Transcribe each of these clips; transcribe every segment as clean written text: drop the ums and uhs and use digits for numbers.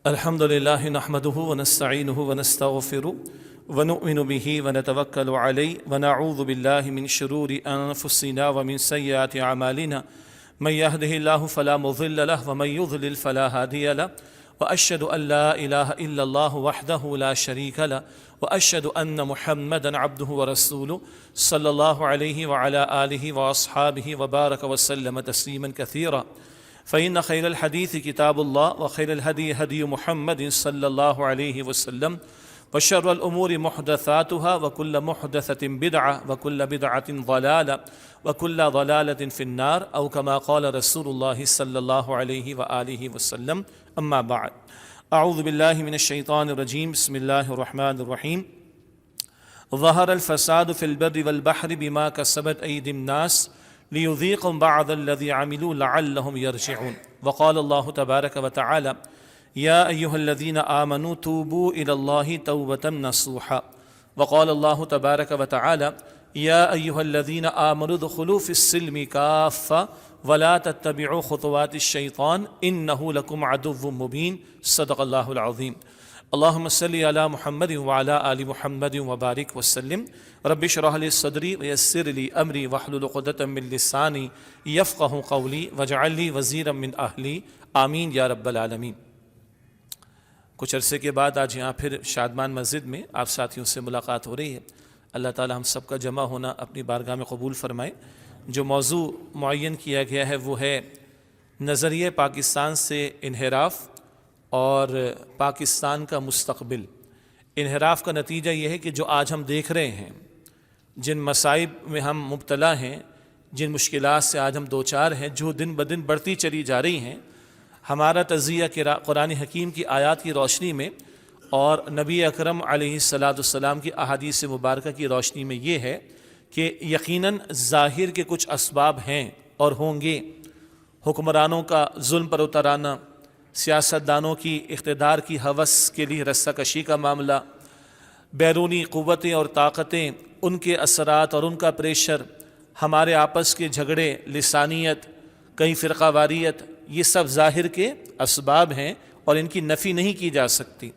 الحمد لله نحمده ونستعينه ونستغفره ونؤمن به ونتوكل عليه ونعوذ بالله من شرور أنفسنا ومن سيئات أعمالنا من يهده الله فلا مضل له ومن يضلل فلا هادي له وأشهد أن لا إله إلا الله وحده لا شريك له وأشهد أن محمدا عبده ورسوله صلى الله عليه وعلى آله وأصحابه وبارك وسلم تسليما كثيرا فإن خير الحديث كتاب الله وخير الهدي هدي محمد صلى الله عليه وسلم وشر الأمور محدثاتها وكل محدثة بدعة وكل بدعة ضلالة وكل ضلالة في النار أو كما قال رسول الله صلى الله عليه وآله وسلم أما بعد أعوذ بالله من الشيطان الرجيم بسم الله الرحمن الرحيم ظهر الفساد في البر والبحر بما كسبت أيدي الناس ليذيقهم بعض الذي عملوا لعلهم يرجعون وقال الله تبارك وتعالى يا أيها الذين آمنوا توبوا إلى الله توبة نصوحا وقال الله تبارك وتعالى يا أيها الذين آمنوا ادخلوا في السلم كافة ولا تتبعوا خطوات الشيطان إنه لكم عدو مبين صدق الله العظيم اللهم صل على محمد وعلى آل محمد وبارك وسلم رب اشرح لي صدري ويسر لي أمري واحلل عقدة من لساني يفقهوا قولي واجعل لي وزيرا من أهلي آمین یا رب العالمین۔ کچھ عرصے کے بعد آج یہاں پھر شادمان مسجد میں آپ ساتھیوں سے ملاقات ہو رہی ہے۔ اللہ تعالی ہم سب کا جمع ہونا اپنی بارگاہ میں قبول فرمائے۔ جو موضوع معین کیا گیا ہے وہ ہے نظریہ پاکستان سے انحراف اور پاکستان کا مستقبل۔ انحراف کا نتیجہ یہ ہے کہ جو آج ہم دیکھ رہے ہیں، جن مصائب میں ہم مبتلا ہیں، جن مشکلات سے آج ہم دوچار ہیں، جو دن بدن بڑھتی چلی جا رہی ہیں، ہمارا تجزیہ قرآن حکیم کی آیات کی روشنی میں اور نبی اکرم علیہ السلام کی احادیث مبارکہ کی روشنی میں یہ ہے کہ یقیناً ظاہر کے کچھ اسباب ہیں اور ہوں گے۔ حکمرانوں کا ظلم پر اترانا، سیاستدانوں کی اقتدار کی ہوس کے لیے رسہ کشی کا معاملہ، بیرونی قوتیں اور طاقتیں، ان کے اثرات اور ان کا پریشر، ہمارے آپس کے جھگڑے، لسانیت، کہیں فرقہ واریت، یہ سب ظاہر کے اسباب ہیں اور ان کی نفی نہیں کی جا سکتی۔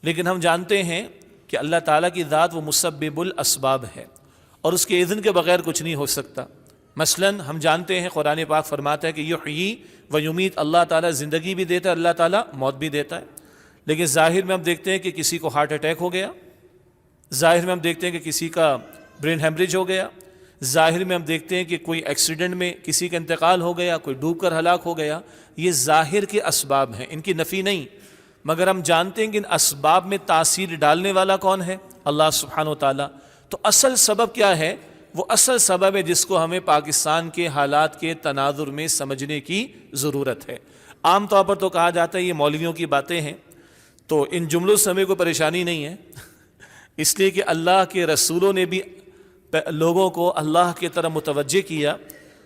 لیکن ہم جانتے ہیں کہ اللہ تعالیٰ کی ذات وہ مسبب الاسباب ہے اور اس کے اذن کے بغیر کچھ نہیں ہو سکتا۔ مثلاً ہم جانتے ہیں قرآن پاک فرماتا ہے کہ یحیی و یمیت، اللہ تعالیٰ زندگی بھی دیتا ہے، اللہ تعالیٰ موت بھی دیتا ہے۔ لیکن ظاہر میں ہم دیکھتے ہیں کہ کسی کو ہارٹ اٹیک ہو گیا، ظاہر میں ہم دیکھتے ہیں کہ کسی کا برین ہیمریج ہو گیا، ظاہر میں ہم دیکھتے ہیں کہ کوئی ایکسیڈنٹ میں کسی کا انتقال ہو گیا، کوئی ڈوب کر ہلاک ہو گیا۔ یہ ظاہر کے اسباب ہیں، ان کی نفی نہیں، مگر ہم جانتے ہیں کہ ان اسباب میں تاثیر ڈالنے والا کون ہے؟ اللہ سبحانہ و تعالیٰ۔ تو اصل سبب کیا ہے؟ وہ اصل سبب ہے جس کو ہمیں پاکستان کے حالات کے تناظر میں سمجھنے کی ضرورت ہے۔ عام طور پر تو کہا جاتا ہے یہ مولویوں کی باتیں ہیں، تو ان جملوں سے ہمیں کوئی پریشانی نہیں ہے، اس لیے کہ اللہ کے رسولوں نے بھی لوگوں کو اللہ کی طرف متوجہ کیا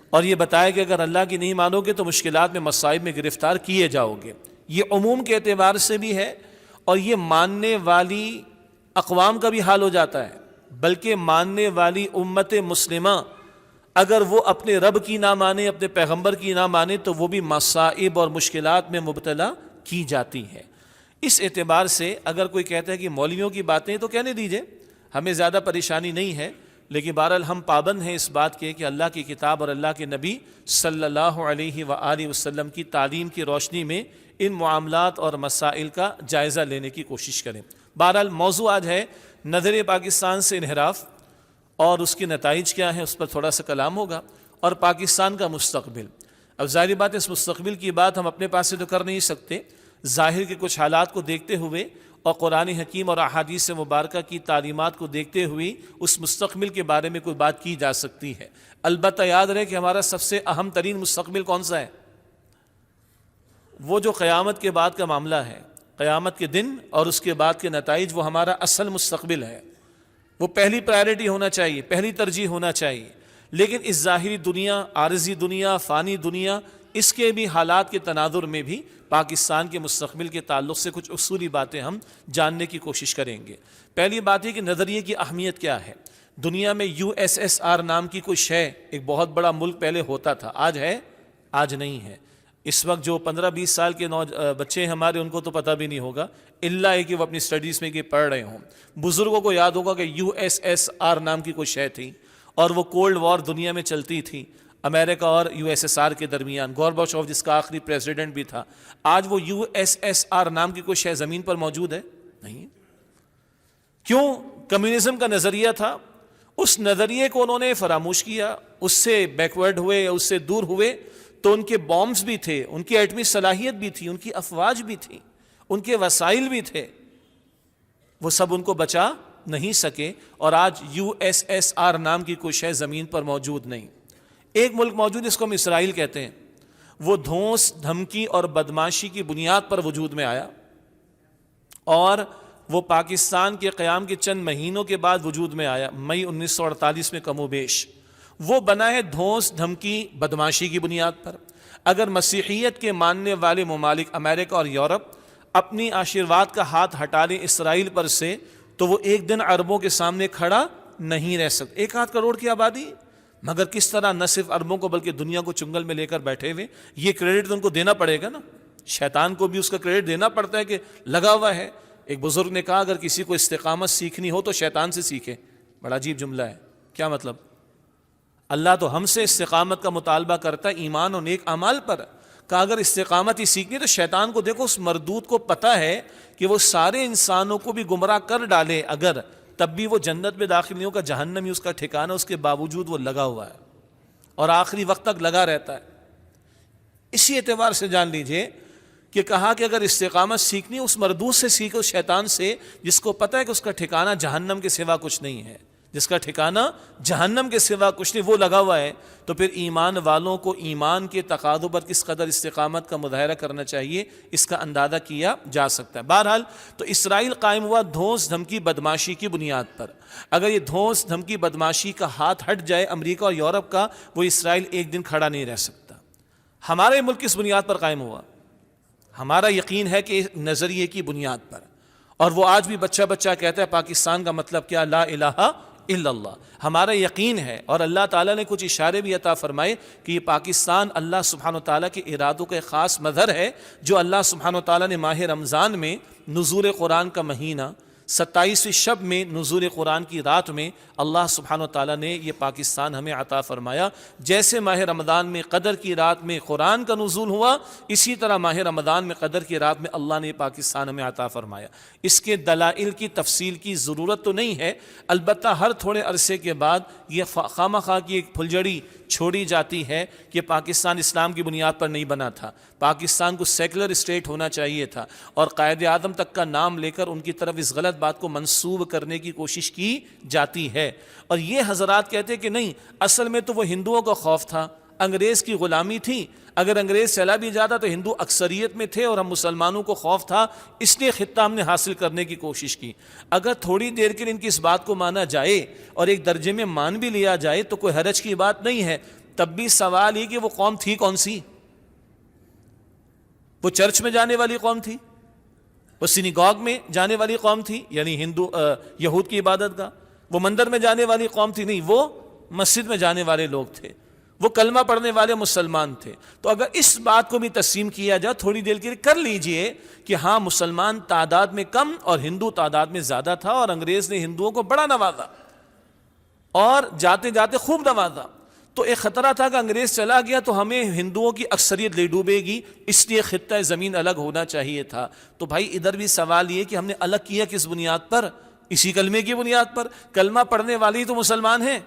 اور یہ بتایا کہ اگر اللہ کی نہیں مانو گے تو مشکلات میں، مصائب میں گرفتار کیے جاؤ گے۔ یہ عموم کے اعتبار سے بھی ہے اور یہ ماننے والی اقوام کا بھی حال ہو جاتا ہے، بلکہ ماننے والی امت مسلمہ اگر وہ اپنے رب کی نہ مانے، اپنے پیغمبر کی نہ مانے، تو وہ بھی مصائب اور مشکلات میں مبتلا کی جاتی ہے۔ اس اعتبار سے اگر کوئی کہتا ہے کہ مولویوں کی باتیں تو کہنے دیجئے، ہمیں زیادہ پریشانی نہیں ہے، لیکن بہرحال ہم پابند ہیں اس بات کے کہ اللہ کی کتاب اور اللہ کے نبی صلی اللہ علیہ وآلہ وسلم کی تعلیم کی روشنی میں ان معاملات اور مسائل کا جائزہ لینے کی کوشش کریں۔ بہرحال موضوع آج ہے نظر پاکستان سے انحراف اور اس کے نتائج کیا ہیں، اس پر تھوڑا سا کلام ہوگا، اور پاکستان کا مستقبل۔ اب ظاہری بات ہے اس مستقبل کی بات ہم اپنے پاس سے تو کر نہیں سکتے، ظاہر کے کچھ حالات کو دیکھتے ہوئے اور قرآن حکیم اور احادیث مبارکہ کی تعلیمات کو دیکھتے ہوئے اس مستقبل کے بارے میں کوئی بات کی جا سکتی ہے۔ البتہ یاد رہے کہ ہمارا سب سے اہم ترین مستقبل کون سا ہے؟ وہ جو قیامت کے بعد کا معاملہ ہے، قیامت کے دن اور اس کے بعد کے نتائج، وہ ہمارا اصل مستقبل ہے، وہ پہلی پرائرٹی ہونا چاہیے، پہلی ترجیح ہونا چاہیے۔ لیکن اس ظاہری دنیا، عارضی دنیا، فانی دنیا، اس کے بھی حالات کے تناظر میں بھی پاکستان کے مستقبل کے تعلق سے کچھ اصولی باتیں ہم جاننے کی کوشش کریں گے۔ پہلی بات یہ کہ نظریے کی اہمیت کیا ہے۔ دنیا میں USSR نام کی کوئی شے، ایک بہت بڑا ملک پہلے ہوتا تھا، آج ہے؟ آج نہیں ہے۔ اس وقت جو 15-20 سال کے بچے ہیں ہمارے، ان کو تو پتہ بھی نہیں ہوگا، الا ہے کہ وہ اپنی سٹڈیز میں کہ پڑھ رہے ہوں۔ بزرگوں کو یاد ہوگا کہ USSR نام کی کوئی شے تھی، اور وہ کولڈ وار دنیا میں چلتی تھی امریکہ اور USSR کے درمیان، گورباچوف جس کا آخری پریزیڈنٹ بھی تھا۔ آج وہ USSR نام کی کوئی شے زمین پر موجود ہے؟ نہیں۔ کیوں؟ کمیونزم کا نظریہ تھا، اس نظریے کو انہوں نے فراموش کیا، اس سے بیکورڈ ہوئے، اس سے دور ہوئے، تو ان کے بامز بھی تھے، ان کی ایٹمی صلاحیت بھی تھی، ان کی افواج بھی تھی، ان کے وسائل بھی تھے، وہ سب ان کو بچا نہیں سکے، اور آج USSR نام کی کوئی شے زمین پر موجود نہیں۔ ایک ملک موجود جس کو ہم اسرائیل کہتے ہیں، وہ دھونس، دھمکی اور بدماشی کی بنیاد پر وجود میں آیا، اور وہ پاکستان کے قیام کے چند مہینوں کے بعد وجود میں آیا، مئی 1948 میں کم و بیش۔ وہ بنا ہے دھونس، دھمکی، بدماشی کی بنیاد پر۔ اگر مسیحیت کے ماننے والے ممالک امریکہ اور یورپ اپنی آشیرواد کا ہاتھ ہٹا لیں اسرائیل پر سے، تو وہ ایک دن عربوں کے سامنے کھڑا نہیں رہ سکتے۔ 1.5 کروڑ کی آبادی، مگر کس طرح نہ صرف عربوں کو بلکہ دنیا کو چنگل میں لے کر بیٹھے ہوئے۔ یہ کریڈٹ تو ان کو دینا پڑے گا نا، شیطان کو بھی اس کا کریڈٹ دینا پڑتا ہے کہ لگا ہوا ہے۔ ایک بزرگ نے کہا اگر کسی کو استقامت سیکھنی ہو تو شیطان سے سیکھے۔ بڑا عجیب جملہ ہے، کیا مطلب؟ اللہ تو ہم سے استقامت کا مطالبہ کرتا ہے ایمان اور نیک اعمال پر، کہ اگر استقامت ہی سیکھنی تو شیطان کو دیکھو، اس مردود کو پتہ ہے کہ وہ سارے انسانوں کو بھی گمراہ کر ڈالے اگر، تب بھی وہ جنت میں داخل نہیں ہوگا، جہنم ہی اس کا ٹھکانہ، اس کے باوجود وہ لگا ہوا ہے اور آخری وقت تک لگا رہتا ہے۔ اسی اعتبار سے جان لیجئے کہ کہا کہ اگر استقامت سیکھنی اس مردود سے سیکھو، شیطان سے، جس کو پتہ ہے کہ اس کا ٹھکانہ جہنم کے سوا کچھ نہیں ہے، جس کا ٹھکانہ جہنم کے سوا کچھ نہیں، وہ لگا ہوا ہے۔ تو پھر ایمان والوں کو ایمان کے تقاضوں پر کس قدر استقامت کا مظاہرہ کرنا چاہیے، اس کا اندازہ کیا جا سکتا ہے۔ بہرحال تو اسرائیل قائم ہوا دھونس، دھمکی، بدماشی کی بنیاد پر۔ اگر یہ دھونس، دھمکی، بدماشی کا ہاتھ ہٹ جائے امریکہ اور یورپ کا، وہ اسرائیل ایک دن کھڑا نہیں رہ سکتا۔ ہمارا ملک کس بنیاد پر قائم ہوا؟ ہمارا یقین ہے کہ نظریے کی بنیاد پر، اور وہ آج بھی بچہ بچہ کہتا ہے پاکستان کا مطلب کیا؟ لا الہ الا اللہ۔ ہمارا یقین ہے، اور اللہ تعالیٰ نے کچھ اشارے بھی عطا فرمائے کہ یہ پاکستان اللہ سبحانہ وتعالیٰ کے ارادوں کا ایک خاص مظہر ہے، جو اللہ سبحانہ وتعالیٰ نے ماہ رمضان میں نزول قرآن کا مہینہ، 27ویں شب میں نزول قرآن کی رات میں اللہ سبحانہ وتعالیٰ نے یہ پاکستان ہمیں عطا فرمایا۔ جیسے ماہ رمضان میں قدر کی رات میں قرآن کا نزول ہوا، اسی طرح ماہ رمضان میں قدر کی رات میں اللہ نے پاکستان ہمیں عطا فرمایا۔ اس کے دلائل کی تفصیل کی ضرورت تو نہیں ہے، البتہ ہر تھوڑے عرصے کے بعد یہ خواہ مخواہ کی ایک پھلجڑی چھوڑی جاتی ہے کہ پاکستان اسلام کی بنیاد پر نہیں بنا تھا، پاکستان کو سیکولر اسٹیٹ ہونا چاہیے تھا، اور قائد اعظم تک کا نام لے کر ان کی طرف اس غلط بات کو منسوب کرنے کی کوشش کی جاتی ہے۔ اور یہ حضرات کہتے ہیں کہ نہیں، اصل میں تو وہ ہندوؤں کا خوف تھا، انگریز کی غلامی تھی، اگر انگریز چلا بھی جاتا تو ہندو اکثریت میں تھے اور ہم مسلمانوں کو خوف تھا، اس لیے خطہ ہم نے حاصل کرنے کی کوشش کی۔ اگر تھوڑی دیر کے لیے ان کی اس بات کو مانا جائے اور ایک درجے میں مان بھی لیا جائے تو کوئی حرج کی بات نہیں ہے، تب بھی سوال یہ کہ وہ قوم تھی کون سی؟ وہ چرچ میں جانے والی قوم تھی، وہ سینیگاگ میں جانے والی قوم تھی، یعنی یہود کی عبادت گاہ، وہ مندر میں جانے والی قوم تھی؟ نہیں، وہ مسجد میں جانے والے لوگ تھے، وہ کلمہ پڑھنے والے مسلمان تھے۔ تو اگر اس بات کو بھی تسلیم کیا جائے، تھوڑی دیر کے لیے کر لیجئے کہ ہاں مسلمان تعداد میں کم اور ہندو تعداد میں زیادہ تھا، اور انگریز نے ہندوؤں کو بڑا نوازا اور جاتے جاتے خوب نوازا، تو ایک خطرہ تھا کہ انگریز چلا گیا تو ہمیں ہندوؤں کی اکثریت لے ڈوبے گی، اس لیے خطہ زمین الگ ہونا چاہیے تھا۔ تو بھائی ادھر بھی سوال یہ کہ ہم نے الگ کیا کس بنیاد پر؟ اسی کلمے کی بنیاد پر۔ کلمہ پڑھنے والے ہی تو مسلمان ہیں،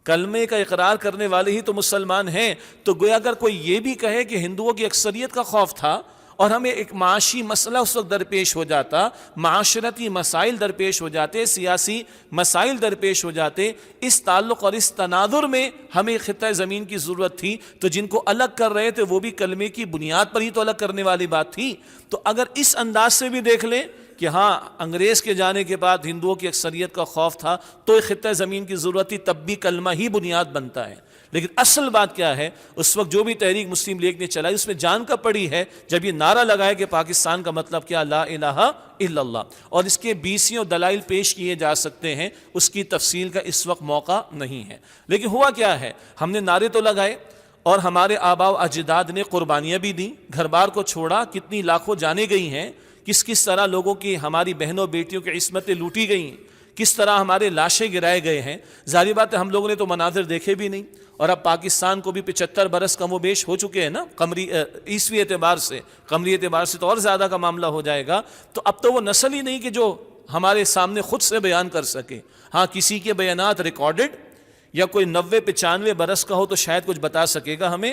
کلمے کا اقرار کرنے والے ہی تو مسلمان ہیں۔ تو گویا اگر کوئی یہ بھی کہے کہ ہندوؤں کی اکثریت کا خوف تھا اور ہمیں ایک معاشی مسئلہ اس وقت درپیش ہو جاتا، معاشرتی مسائل درپیش ہو جاتے، سیاسی مسائل درپیش ہو جاتے، اس تعلق اور اس تناظر میں ہمیں خطہ زمین کی ضرورت تھی، تو جن کو الگ کر رہے تھے وہ بھی کلمے کی بنیاد پر ہی تو الگ کرنے والی بات تھی۔ تو اگر اس انداز سے بھی دیکھ لیں کہ ہاں انگریز کے جانے کے بعد ہندوؤں کی اکثریت کا خوف تھا تو ایک خطہ زمین کی ضرورت تھی، تب بھی کلمہ ہی بنیاد بنتا ہے۔ لیکن اصل بات کیا ہے، اس وقت جو بھی تحریک مسلم لیگ نے چلائی اس میں جان کا پڑی ہے جب یہ نعرہ لگایا کہ پاکستان کا مطلب کیا؟ لا الہ الا اللہ، اور اس کے 20 دلائل پیش کیے جا سکتے ہیں، اس کی تفصیل کا اس وقت موقع نہیں ہے۔ لیکن ہوا کیا ہے، ہم نے نعرے تو لگائے اور ہمارے آباء و اجداد نے قربانیاں بھی دیں، گھر بار کو چھوڑا، کتنی لاکھوں جانیں گئی ہیں، کس طرح لوگوں کی، ہماری بہنوں بیٹیوں کی عصمتیں لوٹی گئیں، کس طرح ہمارے لاشیں گرائے گئے ہیں۔ ظاہر بات ہے ہم لوگوں نے تو مناظر دیکھے بھی نہیں، اور اب پاکستان کو بھی 75 برس کم و بیش ہو چکے ہیں نا، قمری عیسوی اعتبار سے، قمری اعتبار سے تو اور زیادہ کا معاملہ ہو جائے گا۔ تو اب تو وہ نسل ہی نہیں کہ جو ہمارے سامنے خود سے بیان کر سکے۔ ہاں کسی کے بیانات ریکارڈڈ یا کوئی 90-95 برس کا ہو تو شاید کچھ بتا سکے گا ہمیں،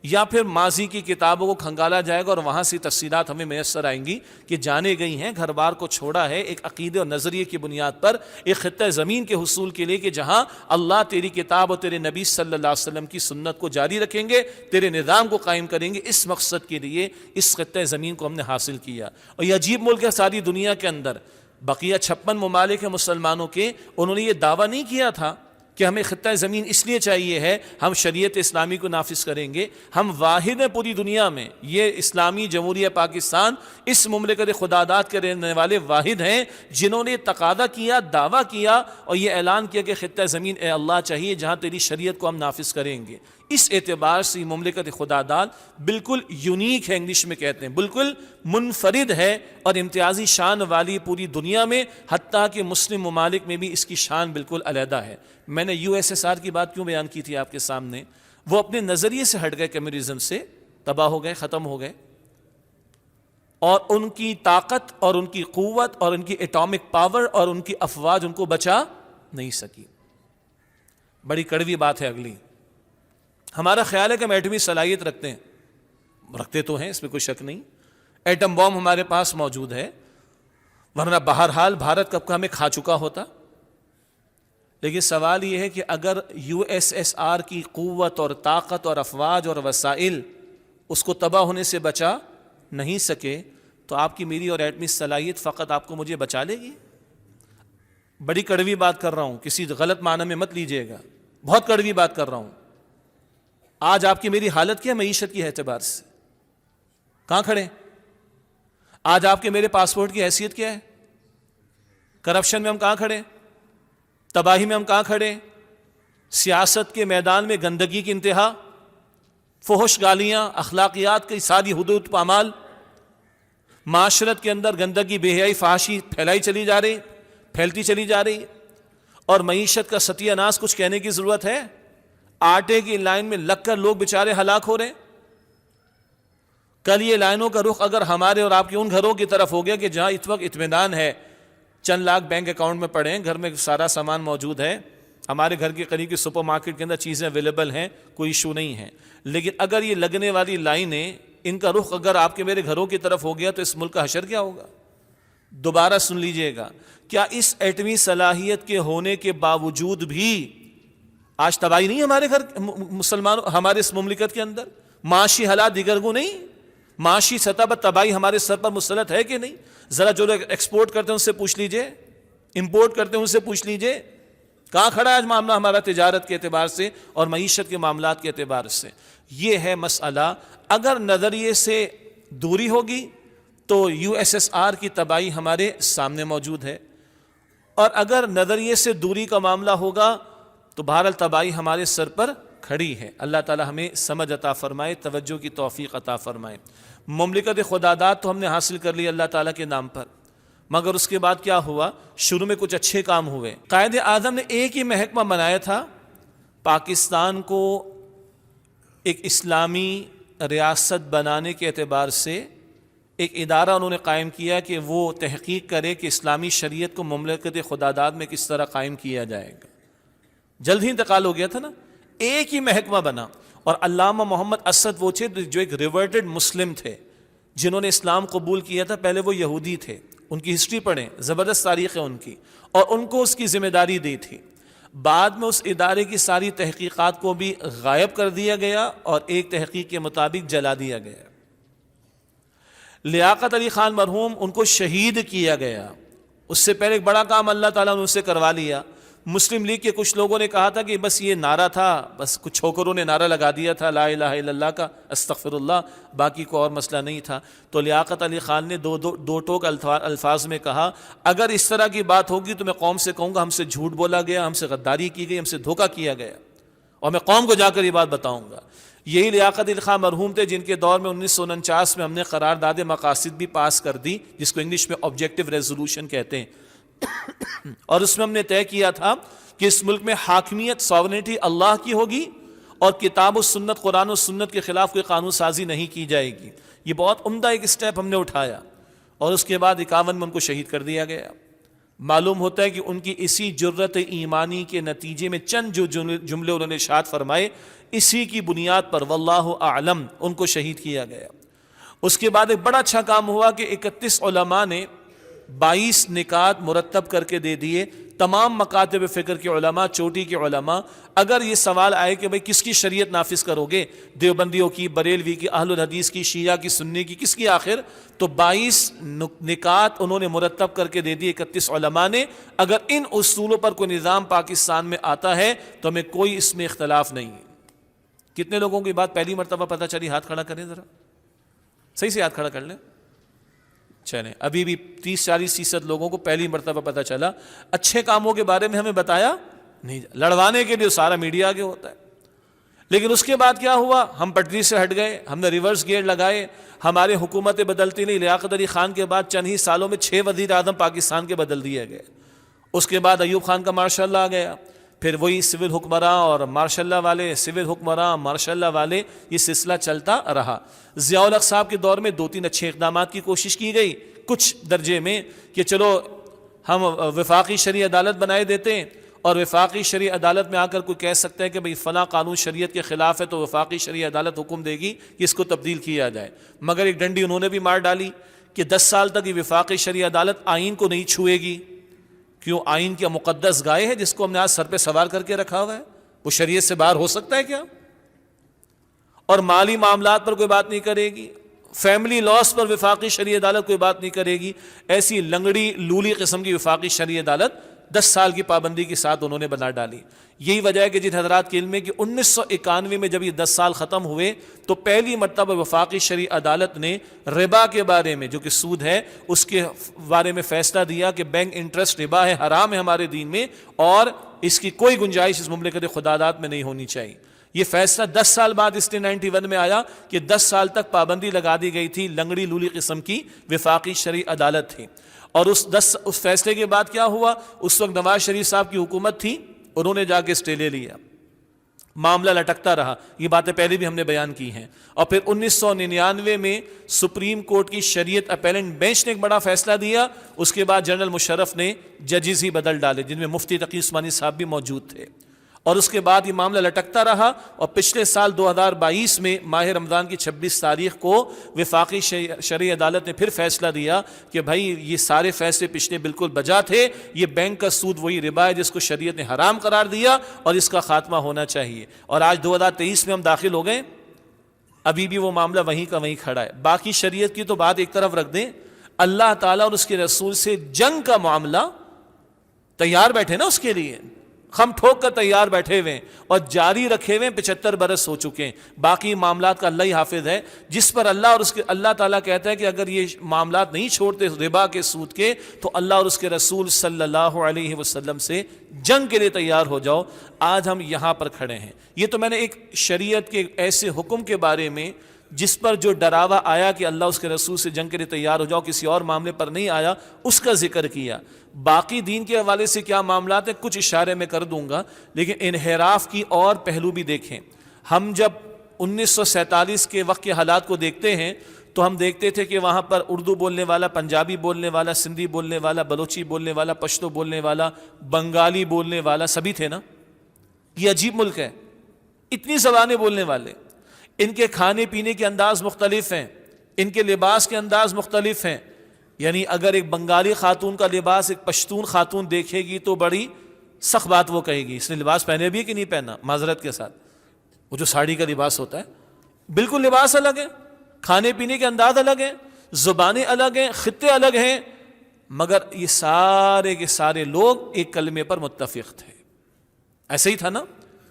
یا پھر ماضی کی کتابوں کو کھنگالا جائے گا اور وہاں سے تفصیلات ہمیں میسر آئیں گی کہ جانے گئی ہیں، گھر بار کو چھوڑا ہے ایک عقیدے اور نظریے کی بنیاد پر، ایک خطہ زمین کے حصول کے لیے کہ جہاں اللہ تیری کتاب اور تیرے نبی صلی اللہ علیہ وسلم کی سنت کو جاری رکھیں گے، تیرے نظام کو قائم کریں گے۔ اس مقصد کے لیے اس خطہ زمین کو ہم نے حاصل کیا، اور یہ عجیب ملک ہے ساری دنیا کے اندر۔ بقیہ 56 ممالک ہیں مسلمانوں کے، انہوں نے یہ دعویٰ نہیں کیا تھا کہ ہمیں خطہ زمین اس لیے چاہیے ہے، ہم شریعت اسلامی کو نافذ کریں گے۔ ہم واحد ہیں پوری دنیا میں، یہ اسلامی جمہوریہ پاکستان اس مملکت خداداد کے رہنے والے واحد ہیں جنہوں نے تقاضا کیا، دعویٰ کیا اور یہ اعلان کیا کہ خطہ زمین اے اللہ چاہیے جہاں تیری شریعت کو ہم نافذ کریں گے۔ اس اعتبار سے یہ مملکت خداداد بالکل یونیک ہے، انگلش میں کہتے ہیں، بالکل منفرد ہے اور امتیازی شان والی پوری دنیا میں، حتیٰ کہ مسلم ممالک میں بھی اس کی شان بالکل علیحدہ ہے۔ میں نے USSR کی بات کیوں بیان کی تھی آپ کے سامنے؟ وہ اپنے نظریے سے ہٹ گئے، کمیونزم سے تباہ ہو گئے، ختم ہو گئے، اور ان کی طاقت اور ان کی قوت اور ان کی ایٹامک پاور اور ان کی افواج ان کو بچا نہیں سکی۔ بڑی کڑوی بات ہے اگلی۔ ہمارا خیال ہے کہ ہم ایٹمی صلاحیت رکھتے ہیں، رکھتے تو ہیں، اس میں کوئی شک نہیں، ایٹم بام ہمارے پاس موجود ہے، ورنہ بہرحال بھارت کب کا ہمیں کھا چکا ہوتا۔ لیکن سوال یہ ہے کہ اگر USSR کی قوت اور طاقت اور افواج اور وسائل اس کو تباہ ہونے سے بچا نہیں سکے تو آپ کی میری اور ایٹمی صلاحیت فقط آپ کو مجھے بچا لے گی؟ بڑی کڑوی بات کر رہا ہوں، کسی غلط معنی میں مت لیجئے گا، بہت کڑوی بات کر رہا ہوں۔ آج آپ کی میری حالت کیا ہے معیشت کی اعتبار سے؟ کہاں کھڑے؟ آج آپ کے میرے پاسپورٹ کی حیثیت کیا ہے؟ کرپشن میں ہم کہاں کھڑے؟ تباہی میں ہم کہاں کھڑے؟ سیاست کے میدان میں گندگی کی انتہا، فحش گالیاں، اخلاقیات کی ساری حدود پامال، معاشرت کے اندر گندگی، بے حیائی، فحاشی پھیلتی چلی جا رہی، اور معیشت کا ستیہ ناس کچھ کہنے کی ضرورت ہے؟ آٹے کی لائن میں لگ کر لوگ بیچارے ہلاک ہو رہے ہیں۔ کل یہ لائنوں کا رخ اگر ہمارے اور آپ کے ان گھروں کی طرف ہو گیا کہ جہاں اس وقت اطمینان ہے، چند لاکھ بینک اکاؤنٹ میں پڑے ہیں، گھر میں سارا سامان موجود ہے، ہمارے گھر کے قریب کی سپر مارکیٹ کے اندر چیزیں اویلیبل ہیں، کوئی ایشو نہیں ہے، لیکن اگر یہ لگنے والی لائنیں، ان کا رخ اگر آپ کے میرے گھروں کی طرف ہو گیا تو اس ملک کا حشر کیا ہوگا؟ دوبارہ سن لیجئے گا، کیا اس ایٹمی صلاحیت کے ہونے کے باوجود بھی آج تباہی نہیں ہمارے گھر مسلمانوں، ہمارے اس مملکت کے اندر؟ معاشی حالات دیگر کو نہیں، معاشی سطح پر تباہی ہمارے سر پر مسلط ہے کہ نہیں؟ ذرا جو لوگ ایکسپورٹ کرتے ہیں ان سے پوچھ لیجئے، امپورٹ کرتے ہیں ان سے پوچھ لیجئے، کہاں کھڑا ہے آج معاملہ ہمارا تجارت کے اعتبار سے اور معیشت کے معاملات کے اعتبار سے؟ یہ ہے مسئلہ۔ اگر نظریے سے دوری ہوگی تو USSR کی تباہی ہمارے سامنے موجود ہے، اور اگر نظریے سے دوری کا معاملہ ہوگا تو بہرحال تباہی ہمارے سر پر کھڑی ہے۔ اللہ تعالی ہمیں سمجھ عطا فرمائے، توجہ کی توفیق عطا فرمائے۔ مملکت خداداد تو ہم نے حاصل کر لی اللہ تعالیٰ کے نام پر، مگر اس کے بعد کیا ہوا؟ شروع میں کچھ اچھے کام ہوئے۔ قائد اعظم نے ایک ہی محکمہ بنایا تھا، پاکستان کو ایک اسلامی ریاست بنانے کے اعتبار سے ایک ادارہ انہوں نے قائم کیا کہ وہ تحقیق کرے کہ اسلامی شریعت کو مملکت خداداد میں کس طرح قائم کیا جائے گا۔ جلد ہی انتقال ہو گیا تھا نا، ایک ہی محکمہ بنا، اور علامہ محمد اسد وہ تھے جو ایک ریورٹڈ مسلم تھے، جنہوں نے اسلام قبول کیا تھا، پہلے وہ یہودی تھے، ان کی ہسٹری پڑھیں، زبردست تاریخ ہے ان کی، اور ان کو اس کی ذمہ داری دی تھی۔ بعد میں اس ادارے کی ساری تحقیقات کو بھی غائب کر دیا گیا اور ایک تحقیق کے مطابق جلا دیا گیا۔ لیاقت علی خان مرحوم، ان کو شہید کیا گیا، اس سے پہلے ایک بڑا کام اللہ تعالیٰ نے ان سے کروا لیا۔ مسلم لیگ کے کچھ لوگوں نے کہا تھا کہ بس یہ نعرہ تھا، بس کچھ چھوکروں نے نعرہ لگا دیا تھا لا الہ الا اللہ کا، استغفر اللہ، باقی کو اور مسئلہ نہیں تھا۔ تو لیاقت علی خان نے دو ٹوک الفاظ میں کہا، اگر اس طرح کی بات ہوگی تو میں قوم سے کہوں گا ہم سے جھوٹ بولا گیا، ہم سے غداری کی گئی، ہم سے دھوکہ کیا گیا، اور میں قوم کو جا کر یہ بات بتاؤں گا۔ یہی لیاقت علی خان مرحوم تھے جن کے دور میں 1949 میں ہم نے قرارداد مقاصد بھی پاس کر دی، جس کو انگلش میں آبجیکٹو ریزولوشن کہتے ہیں، اور اس میں ہم نے طے کیا تھا کہ اس ملک میں حاکمیت، ساورنٹی اللہ کی ہوگی، اور کتاب و سنت، قرآن و سنت کے خلاف کوئی قانون سازی نہیں کی جائے گی۔ یہ بہت عمدہ ایک سٹیپ ہم نے اٹھایا، اور اس کے بعد 51 میں ان کو شہید کر دیا گیا۔ معلوم ہوتا ہے کہ ان کی اسی جرت ایمانی کے نتیجے میں چند جو جملے انہوں نے ارشاد فرمائے، اسی کی بنیاد پر واللہ اعلم ان کو شہید کیا گیا۔ اس کے بعد ایک بڑا اچھا کام ہوا کہ 31 علماء نے 22 نکات مرتب کر کے دے دیے، تمام مکاتب فکر کے علماء، چوٹی کے علماء۔ اگر یہ سوال آئے کہ بھئی کس کی شریعت نافذ کرو گے، دیوبندیوں کی، بریلوی کی، اہل الحدیث کی، شیعہ کی، سنی کی، کس کی آخر؟ تو 22 نکات انہوں نے مرتب کر کے دے دی 31 علماء نے۔ اگر ان اصولوں پر کوئی نظام پاکستان میں آتا ہے تو ہمیں کوئی اس میں اختلاف نہیں ہے۔ کتنے لوگوں کو یہ بات پہلی مرتبہ پتہ چلی؟ ہاتھ کھڑا کریں ذرا، صحیح سے ہاتھ کھڑا کر لیں۔ چلیں، ابھی بھی 30-40% لوگوں کو پہلی مرتبہ پتہ چلا۔ اچھے کاموں کے بارے میں ہمیں بتایا نہیں، لڑوانے کے لیے سارا میڈیا آگے ہوتا ہے۔ لیکن اس کے بعد کیا ہوا؟ ہم پٹری سے ہٹ گئے، ہم نے ریورس گیئر لگائے، ہمارے حکومتیں بدلتی نہیں۔ لیاقت علی خان کے بعد چند ہی سالوں میں 6 وزیر اعظم پاکستان کے بدل دیے گئے۔ اس کے بعد ایوب خان کا ماشاء اللہ آ گیا، پھر وہی سول حکمراں اور ماشاء اللہ والے، سول حکمراں ماشاء اللہ والے، یہ سلسلہ چلتا رہا۔ ضیاء الحق صاحب کے دور میں 2-3 اچھے اقدامات کی کوشش کی گئی کچھ درجے میں، کہ چلو ہم وفاقی شرعی عدالت بنائے دیتے ہیں، اور وفاقی شرعی عدالت میں آ کر کوئی کہہ سکتا ہے کہ بھئی فلاں قانون شریعت کے خلاف ہے تو وفاقی شرعی عدالت حکم دے گی کہ اس کو تبدیل کیا جائے۔ مگر ایک ڈنڈی انہوں نے بھی مار ڈالی کہ 10 سال تک یہ وفاقی شرعی عدالت آئین کو نہیں چھوئے گی۔ کیوں؟ آئین کی مقدس گائے ہے جس کو ہم نے آج سر پہ سوار کر کے رکھا ہوا ہے، وہ شریعت سے باہر ہو سکتا ہے کیا؟ اور مالی معاملات پر کوئی بات نہیں کرے گی، فیملی لاس پر وفاقی شرعی عدالت کوئی بات نہیں کرے گی۔ ایسی لنگڑی لولی قسم کی وفاقی شرعی عدالت 10 سال کی پابندی کے ساتھ انہوں نے بنا ڈالی۔ یہی وجہ ہے کہ جن حضرات کے علم میں کہ 1991 میں جب یہ 10 سال ختم ہوئے تو پہلی مرتبہ وفاقی شرعی عدالت نے ربا کے بارے میں، جو کہ سود ہے، اس کے بارے میں فیصلہ دیا کہ بینک انٹرسٹ ربا ہے، حرام ہے ہمارے دین میں، اور اس کی کوئی گنجائش اس مملکت خداداد میں نہیں ہونی چاہیے۔ یہ فیصلہ 10 سال بعد اس نے 91 میں آیا کہ 10 سال تک پابندی لگا دی گئی تھی، لنگڑی لولی قسم کی وفاقی شرعی عدالت تھی۔ اور اس فیصلے کے بعد کیا ہوا؟ اس وقت نواز شریف صاحب کی حکومت تھی، انہوں نے جا کے اسٹے لے لیا، معاملہ لٹکتا رہا۔ یہ باتیں پہلے بھی ہم نے بیان کی ہیں۔ اور پھر 1999 میں سپریم کورٹ کی شریعت اپیلنٹ بینچ نے ایک بڑا فیصلہ دیا، اس کے بعد جنرل مشرف نے ججز ہی بدل ڈالے، جن میں مفتی تقی عثمانی صاحب بھی موجود تھے۔ اور اس کے بعد یہ معاملہ لٹکتا رہا، اور پچھلے سال 2022 میں ماہ رمضان کی 26 تاریخ کو وفاقی شرعی عدالت نے پھر فیصلہ دیا کہ بھائی یہ سارے فیصلے پچھلے بالکل بجا تھے، یہ بینک کا سود وہی ربا ہے جس کو شریعت نے حرام قرار دیا، اور اس کا خاتمہ ہونا چاہیے۔ اور آج 2023 میں ہم داخل ہو گئے، ابھی بھی وہ معاملہ وہیں کا وہیں کھڑا ہے۔ باقی شریعت کی تو بات ایک طرف رکھ دیں، اللہ تعالیٰ اور اس کے رسول سے جنگ کا معاملہ تیار بیٹھے نا، اس کے لیے ہم ٹھوک کر تیار بیٹھے ہوئے اور جاری رکھے ہوئے، 75 برس ہو چکے ہیں۔ باقی معاملات کا اللہ ہی حافظ ہے، جس پر اللہ اور اس کے اللہ تعالیٰ کہتا ہے کہ اگر یہ معاملات نہیں چھوڑتے ربا کے، سود کے، تو اللہ اور اس کے رسول صلی اللہ علیہ وسلم سے جنگ کے لیے تیار ہو جاؤ۔ آج ہم یہاں پر کھڑے ہیں۔ یہ تو میں نے ایک شریعت کے ایسے حکم کے بارے میں جس پر جو ڈراوا آیا کہ اللہ اس کے رسول سے جنگ کے لیے تیار ہو جاؤ، کسی اور معاملے پر نہیں آیا، اس کا ذکر کیا۔ باقی دین کے حوالے سے کیا معاملات ہیں کچھ اشارے میں کر دوں گا، لیکن انحراف کی اور پہلو بھی دیکھیں۔ ہم جب 1947 کے وقت کے حالات کو دیکھتے ہیں تو ہم دیکھتے تھے کہ وہاں پر اردو بولنے والا، پنجابی بولنے والا، سندھی بولنے والا، بلوچی بولنے والا، پشتو بولنے والا، بنگالی بولنے والا، سبھی تھے نا۔ یہ عجیب ملک ہے، اتنی زبانیں بولنے والے، ان کے کھانے پینے کے انداز مختلف ہیں، ان کے لباس کے انداز مختلف ہیں۔ یعنی اگر ایک بنگالی خاتون کا لباس ایک پشتون خاتون دیکھے گی تو بڑی سخت بات وہ کہے گی، اس نے لباس پہنے بھی ہے کہ نہیں پہنا، معذرت کے ساتھ، وہ جو ساڑی کا لباس ہوتا ہے، بالکل لباس الگ ہے، کھانے پینے کے انداز الگ ہیں، زبانیں الگ ہیں، خطے الگ ہیں، مگر یہ سارے کے سارے لوگ ایک کلمے پر متفق تھے۔ ایسے ہی تھا نا،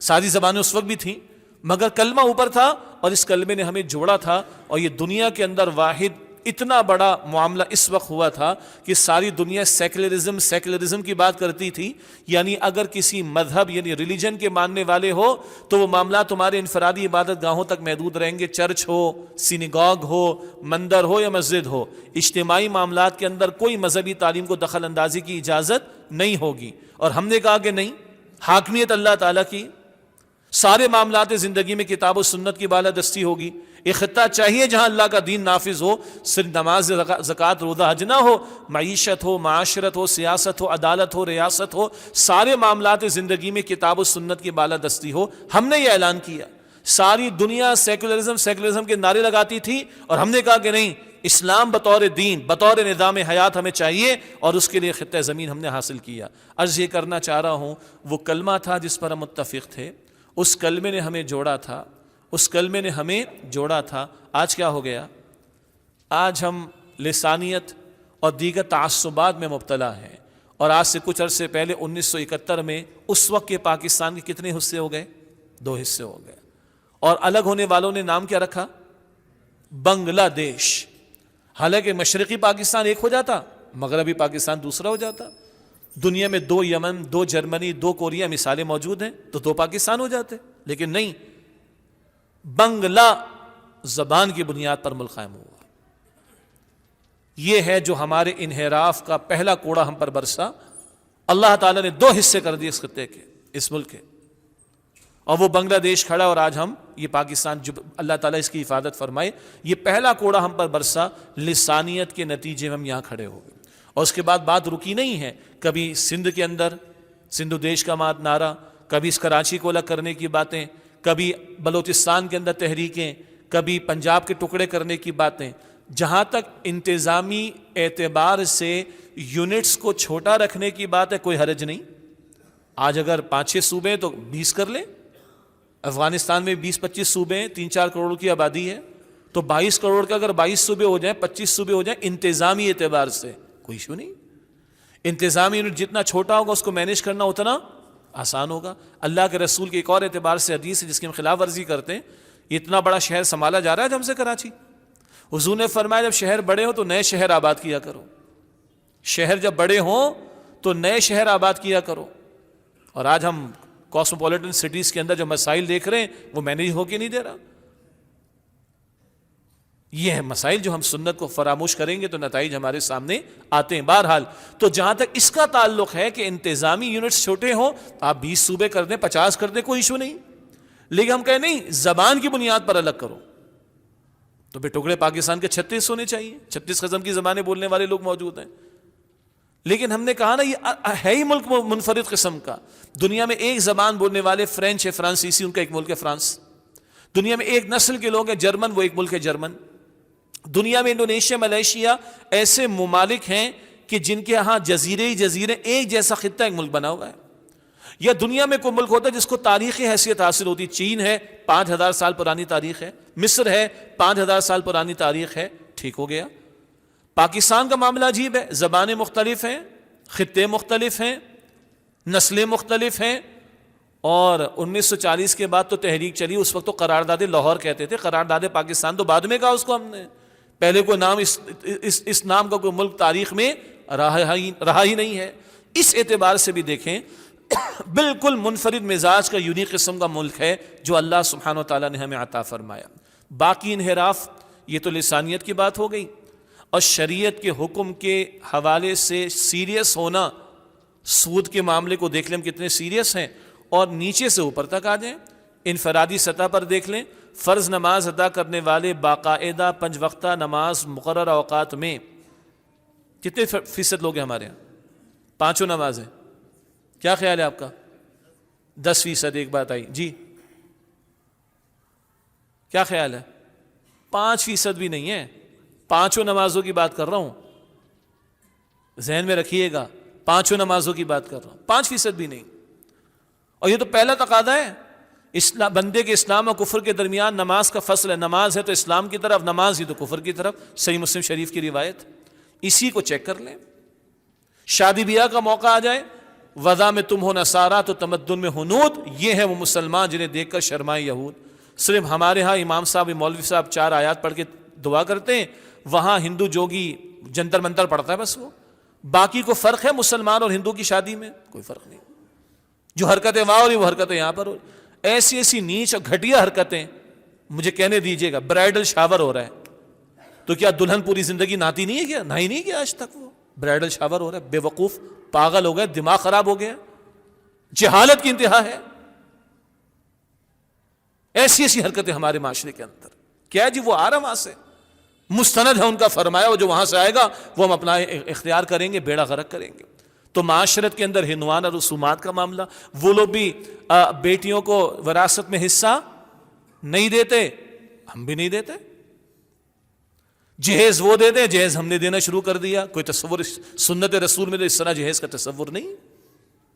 ساری زبانیں اس وقت بھی تھیں، مگر کلمہ اوپر تھا، اور اس کلمے نے ہمیں جوڑا تھا، اور یہ دنیا کے اندر واحد اتنا بڑا معاملہ اس وقت ہوا تھا کہ ساری دنیا سیکولرزم کی بات کرتی تھی، یعنی اگر کسی مذہب یعنی ریلیجن کے ماننے والے ہو تو وہ معاملات تمہارے انفرادی عبادت گاہوں تک محدود رہیں گے، چرچ ہو، سینیگاگ ہو، مندر ہو یا مسجد ہو، اجتماعی معاملات کے اندر کوئی مذہبی تعلیم کو دخل اندازی کی اجازت نہیں ہوگی۔ اور ہم نے کہا کہ نہیں، حاکمیت اللہ تعالیٰ کی، سارے معاملات زندگی میں کتاب و سنت کی بالادستی ہوگی۔ ایک خطہ چاہیے جہاں اللہ کا دین نافذ ہو، صرف نماز، زکوٰۃ، روزہ، حج نہ ہو، معیشت ہو، معاشرت ہو، سیاست ہو، عدالت ہو، ریاست ہو، سارے معاملات زندگی میں کتاب و سنت کی بالادستی ہو۔ ہم نے یہ اعلان کیا۔ ساری دنیا سیکولرزم کے نعرے لگاتی تھی اور ہم نے کہا کہ نہیں، اسلام بطور دین، بطور نظام حیات ہمیں چاہیے، اور اس کے لیے خطہ زمین ہم نے حاصل کیا۔ عرض یہ کرنا چاہ رہا ہوں، وہ کلمہ تھا جس پر ہم متفق تھے، اس کلمے نے ہمیں جوڑا تھا، آج کیا ہو گیا؟ آج ہم لسانیت اور دیگر تعصبات میں مبتلا ہیں، اور آج سے کچھ عرصے پہلے 1971 میں اس وقت کے پاکستان کے کتنے حصے ہو گئے؟ 2 حصے ہو گئے، اور الگ ہونے والوں نے نام کیا رکھا؟ بنگلہ دیش۔ حالانکہ مشرقی پاکستان ایک ہو جاتا، مغربی پاکستان دوسرا ہو جاتا۔ دنیا میں 2 یمن، 2 جرمنی، 2 کوریا مثالیں موجود ہیں، تو 2 پاکستان ہو جاتے، لیکن نہیں، بنگلہ زبان کی بنیاد پر ملک قائم ہوا۔ یہ ہے جو ہمارے انحراف کا پہلا کوڑا ہم پر برسا۔ اللہ تعالیٰ نے 2 حصے کر دیے اس خطے کے، اس ملک کے، اور وہ بنگلہ دیش کھڑا، اور آج ہم یہ پاکستان، جو اللہ تعالیٰ اس کی حفاظت فرمائے، یہ پہلا کوڑا ہم پر برسا لسانیت کے نتیجے میں ہم یہاں کھڑے ہو گئے۔ اور اس کے بعد بات رکی نہیں ہے، کبھی سندھ کے اندر سندھ دیش کا نعرہ، کبھی اس کراچی کو الگ کرنے کی باتیں، کبھی بلوچستان کے اندر تحریکیں، کبھی پنجاب کے ٹکڑے کرنے کی باتیں۔ جہاں تک انتظامی اعتبار سے یونٹس کو چھوٹا رکھنے کی بات ہے، کوئی حرج نہیں۔ آج اگر 5-6 صوبے ہیں تو 20 کر لیں۔ افغانستان میں 20-25 صوبے ہیں، 3-4 کروڑ کی آبادی ہے، تو 22 کروڑ کا اگر 22 صوبے ہو جائیں، 25 صوبے ہو جائیں، انتظامی اعتبار سے کوئی ایشو نہیں۔ انتظامی یونٹ جتنا چھوٹا ہوگا اس کو مینیج کرنا اتنا آسان ہوگا۔ اللہ کے رسول کے ایک اور اعتبار سے حدیث ہے جس کی ہم خلاف ورزی کرتے ہیں، اتنا بڑا شہر سنبھالا جا رہا ہے جب سے کراچی۔ حضور نے فرمایا جب شہر بڑے ہوں تو نئے شہر آباد کیا کرو، شہر جب بڑے ہوں تو نئے شہر آباد کیا کرو۔ اور آج ہم کاسموپولیٹن سٹیز کے اندر جو مسائل دیکھ رہے ہیں وہ مینیج ہو کے نہیں دے رہا۔ یہ ہے مسائل جو ہم سنت کو فراموش کریں گے تو نتائج ہمارے سامنے آتے ہیں۔ بہرحال تو جہاں تک اس کا تعلق ہے کہ انتظامی یونٹس چھوٹے ہوں، آپ 20 صوبے کر دیں، 50 کر دیں، کوئی ایشو نہیں، لیکن ہم کہیں نہیں، زبان کی بنیاد پر الگ کرو، تو بے ٹکڑے پاکستان کے 36 ہونے چاہیے، 36 قسم کی زبانیں بولنے والے لوگ موجود ہیں۔ لیکن ہم نے کہا نا یہ ہے ہی ملک منفرد قسم کا۔ دنیا میں ایک زبان بولنے والے فرینچ ہے، فرانسیسی، ان کا ایک ملک ہے فرانس۔ دنیا میں ایک نسل کے لوگ ہیں جرمن، وہ ایک ملک ہے جرمن۔ دنیا میں انڈونیشیا، ملیشیا ایسے ممالک ہیں کہ جن کے ہاں جزیرے ہی جزیرے، ایک جیسا خطہ ایک ملک بنا ہوا ہے۔ یا دنیا میں کوئی ملک ہوتا ہے جس کو تاریخی حیثیت حاصل ہوتی، چین ہے 5000 سال پرانی تاریخ ہے، مصر ہے 5000 سال پرانی تاریخ ہے، ٹھیک ہو گیا۔ پاکستان کا معاملہ عجیب ہے، زبانیں مختلف ہیں، خطے مختلف ہیں، نسلیں مختلف ہیں، اور 1940 کے بعد تو تحریک چلی، اس وقت تو قرارداد لاہور کہتے تھے، قرارداد پاکستان تو بعد میں کہا اس کو ہم نے، پہلے کوئی نام اس نام کا کوئی ملک تاریخ میں رہا ہی نہیں ہے۔ اس اعتبار سے بھی دیکھیں بالکل منفرد مزاج کا یونیک قسم کا ملک ہے جو اللہ سبحانہ و تعالیٰ نے ہمیں عطا فرمایا۔ باقی انحراف یہ تو لسانیت کی بات ہو گئی، اور شریعت کے حکم کے حوالے سے سیریس ہونا، سود کے معاملے کو دیکھ لیں ہم کتنے سیریس ہیں، اور نیچے سے اوپر تک آ جائیں، انفرادی سطح پر دیکھ لیں، فرض نماز ادا کرنے والے باقاعدہ 5 وقتہ نماز مقررہ اوقات میں کتنے فیصد لوگ ہیں ہمارے یہاں؟ 5 نمازیں، کیا خیال ہے آپ کا؟ 10%۔ ایک بات آئی جی، کیا خیال ہے؟ 5% بھی نہیں ہے، 5 نمازوں کی بات کر رہا ہوں، ذہن میں رکھیے گا، 5 نمازوں کی بات کر رہا ہوں، 5% بھی نہیں۔ اور یہ تو پہلا تقاضا ہے، بندے کے اسلام اور کفر کے درمیان نماز کا فصل ہے، نماز ہے تو اسلام کی طرف، نماز ہی تو کفر کی طرف، صحیح مسلم شریف کی روایت، اسی کو چیک کر لیں۔ شادی بیاہ کا موقع آ جائے، وضع میں تم ہو نصارہ تو تمدن میں ہنود، یہ ہے وہ مسلمان جنہیں دیکھ کر شرمائے یہود۔ صرف ہمارے ہاں امام صاحب، مولوی صاحب 4 آیات پڑھ کے دعا کرتے ہیں، وہاں ہندو جوگی جنتر منتر پڑتا ہے بس وہ، باقی کو فرق ہے مسلمان اور ہندو کی شادی میں؟ کوئی فرق نہیں. جو حرکتیں وہاں ہو رہی وہ حرکتیں یہاں پر ہو رہی. ایسی ایسی نیچ اور گھٹیا حرکتیں. مجھے کہنے دیجیے گا برائڈل شاور ہو رہا ہے تو کیا دلہن پوری زندگی نہاتی نہیں ہے کیا؟ نہائی نہیں کیا آج تک؟ وہ برائڈل شاور ہو رہا ہے. بے وقوف پاگل ہو گئے، دماغ خراب ہو گیا، جہالت کی انتہا ہے. ایسی ایسی حرکتیں ہمارے معاشرے کے اندر. کیا جی وہ آ رہا وہاں سے، مستند ہے ان کا فرمایا، وہ جو وہاں سے آئے گا وہ ہم اپنا اختیار کریں گے، بیڑا غرق کریں گے. تو معاشرت کے اندر ہندوانہ رسومات کا معاملہ، وہ لوگ بھی بیٹیوں کو وراثت میں حصہ نہیں دیتے، ہم بھی نہیں دیتے. جہیز وہ دیتے ہیں، جہیز ہم نے دینا شروع کر دیا. کوئی تصور سنت رسول میں تو اس طرح جہیز کا تصور نہیں.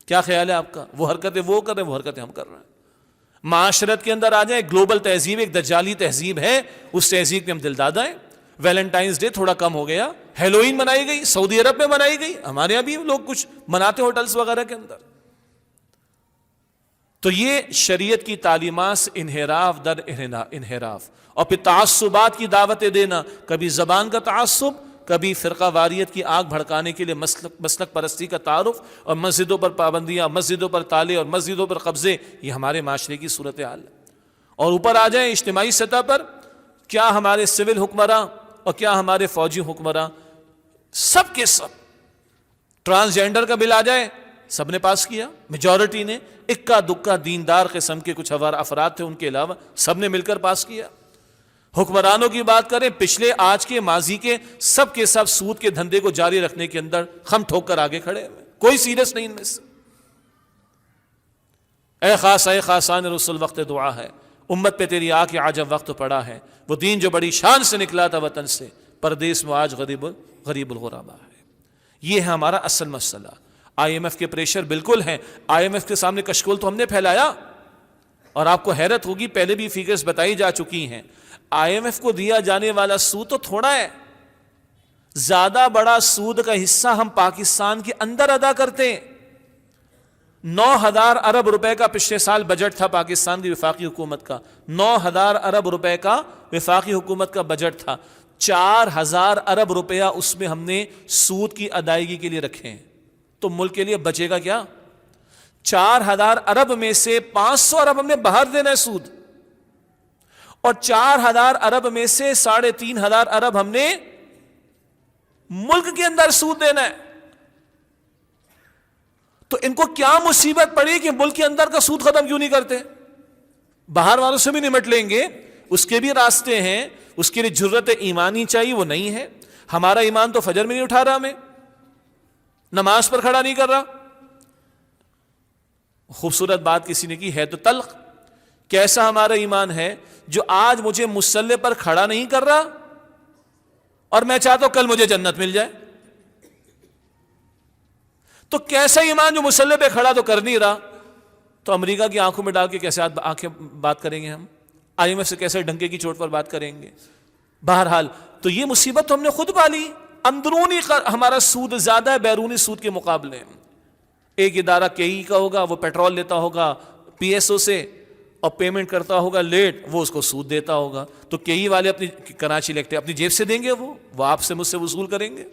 کیا خیال ہے آپ کا؟ وہ حرکتیں وہ کر رہے ہیں، وہ حرکتیں ہم کر رہے ہیں. معاشرت کے اندر آ جائیں، گلوبل تہذیب ایک دجالی تہذیب ہے، اس تہذیب کے ہم دل دادا ہیں. ویلنٹائنز ڈے تھوڑا کم ہو گیا، ہیلوئین منائی گئی، سعودی عرب میں منائی گئی، ہمارے یہاں بھی لوگ کچھ مناتے ہوٹلز وغیرہ کے اندر. تو یہ شریعت کی تعلیمات سے انحراف در انحراف. اور پھر تعصبات کی دعوتیں دینا، کبھی زبان کا تعصب، کبھی فرقہ واریت کی آگ بھڑکانے کے لیے مسلک پرستی کا تعارف، اور مسجدوں پر پابندیاں، مسجدوں پر تالے اور مسجدوں پر قبضے. یہ ہمارے معاشرے کی صورتحال ہے. اور اوپر آ جائیں اجتماعی سطح پر، کیا ہمارے سول حکمراں اور کیا ہمارے فوجی حکمراں، سب کے سب ٹرانسجینڈر کا بل آ جائے، سب نے پاس کیا، میجورٹی نے. اکا دکا دیندار قسم کے کچھ افراد تھے، ان کے علاوہ سب نے مل کر پاس کیا. حکمرانوں کی بات کریں، پچھلے، آج کے، ماضی کے، سب کے سب سود کے دھندے کو جاری رکھنے کے اندر خم ٹھوک کر آگے کھڑے ہوئے، کوئی سیریس نہیں ان میں سے. اے خاصان رسول وقت دعا ہے، امت پہ تیری آ کے عجب وقت پڑا ہے. وہ دین جو بڑی شان سے نکلا تھا وطن سے، پردیس میں آج غریب الغربا ہے. یہ ہے ہمارا اصل مسئلہ. آئی ایم ایف کے پریشر بالکل ہیں. آئی ایم ایف کے سامنے کشکول تو ہم نے پھیلایا، اور آپ کو حیرت ہوگی پہلے بھی فیگرز بتائی جا چکی ہیں. آئی ایم ایف کو دیا جانے والا سود تو تھوڑا ہے، زیادہ بڑا سود کا حصہ ہم پاکستان کے اندر ادا کرتے ہیں. 9,000 ارب روپے کا پچھلے سال بجٹ تھا پاکستان کی وفاقی حکومت کا. 9,000 ارب روپے کا وفاقی حکومت کا بجٹ تھا. 4,000 ارب روپیہ اس میں ہم نے سود کی ادائیگی کے لیے رکھے ہیں. تو ملک کے لیے بچے گا کیا؟ 4,000 ارب میں سے 500 ارب ہم نے باہر دینا ہے سود، اور 4,000 ارب میں سے 3,500 ارب ہم نے ملک کے اندر سود دینا ہے. تو ان کو کیا مصیبت پڑی کہ ملک کے اندر کا سود ختم کیوں نہیں کرتے؟ باہر والوں سے بھی نمٹ لیں گے، اس کے بھی راستے ہیں. اس کے لیے جرت ایمانی چاہیے، وہ نہیں ہے. ہمارا ایمان تو فجر میں نہیں اٹھا رہا، ہمیں نماز پر کھڑا نہیں کر رہا. خوبصورت بات کسی نے کی ہے تو تلخ. کیسا ہمارا ایمان ہے جو آج مجھے مصلی پر کھڑا نہیں کر رہا اور میں چاہتا ہوں کل مجھے جنت مل جائے؟ تو کیسا ایمان جو مصلی پہ کھڑا تو کر نہیں رہا؟ تو امریکہ کی آنکھوں میں ڈال کے کیسے آنکھیں بات کریں گے ہم؟ آئی ایم ایف سے کیسے ڈنکے کی چوٹ پر بات کریں گے؟ بہرحال تو یہ مصیبت تو ہم نے خود پالی. اندرونی ہمارا سود زیادہ ہے بیرونی سود کے مقابلے. ایک ادارہ کئی کا ہوگا، وہ پیٹرول لیتا ہوگا پی ایس او سے اور پیمنٹ کرتا ہوگا لیٹ، وہ اس کو سود دیتا ہوگا. تو کئی والے اپنی کراچی الیکٹرک اپنی جیب سے دیں گے، وہ آپ سے مجھ سے وصول کریں گے،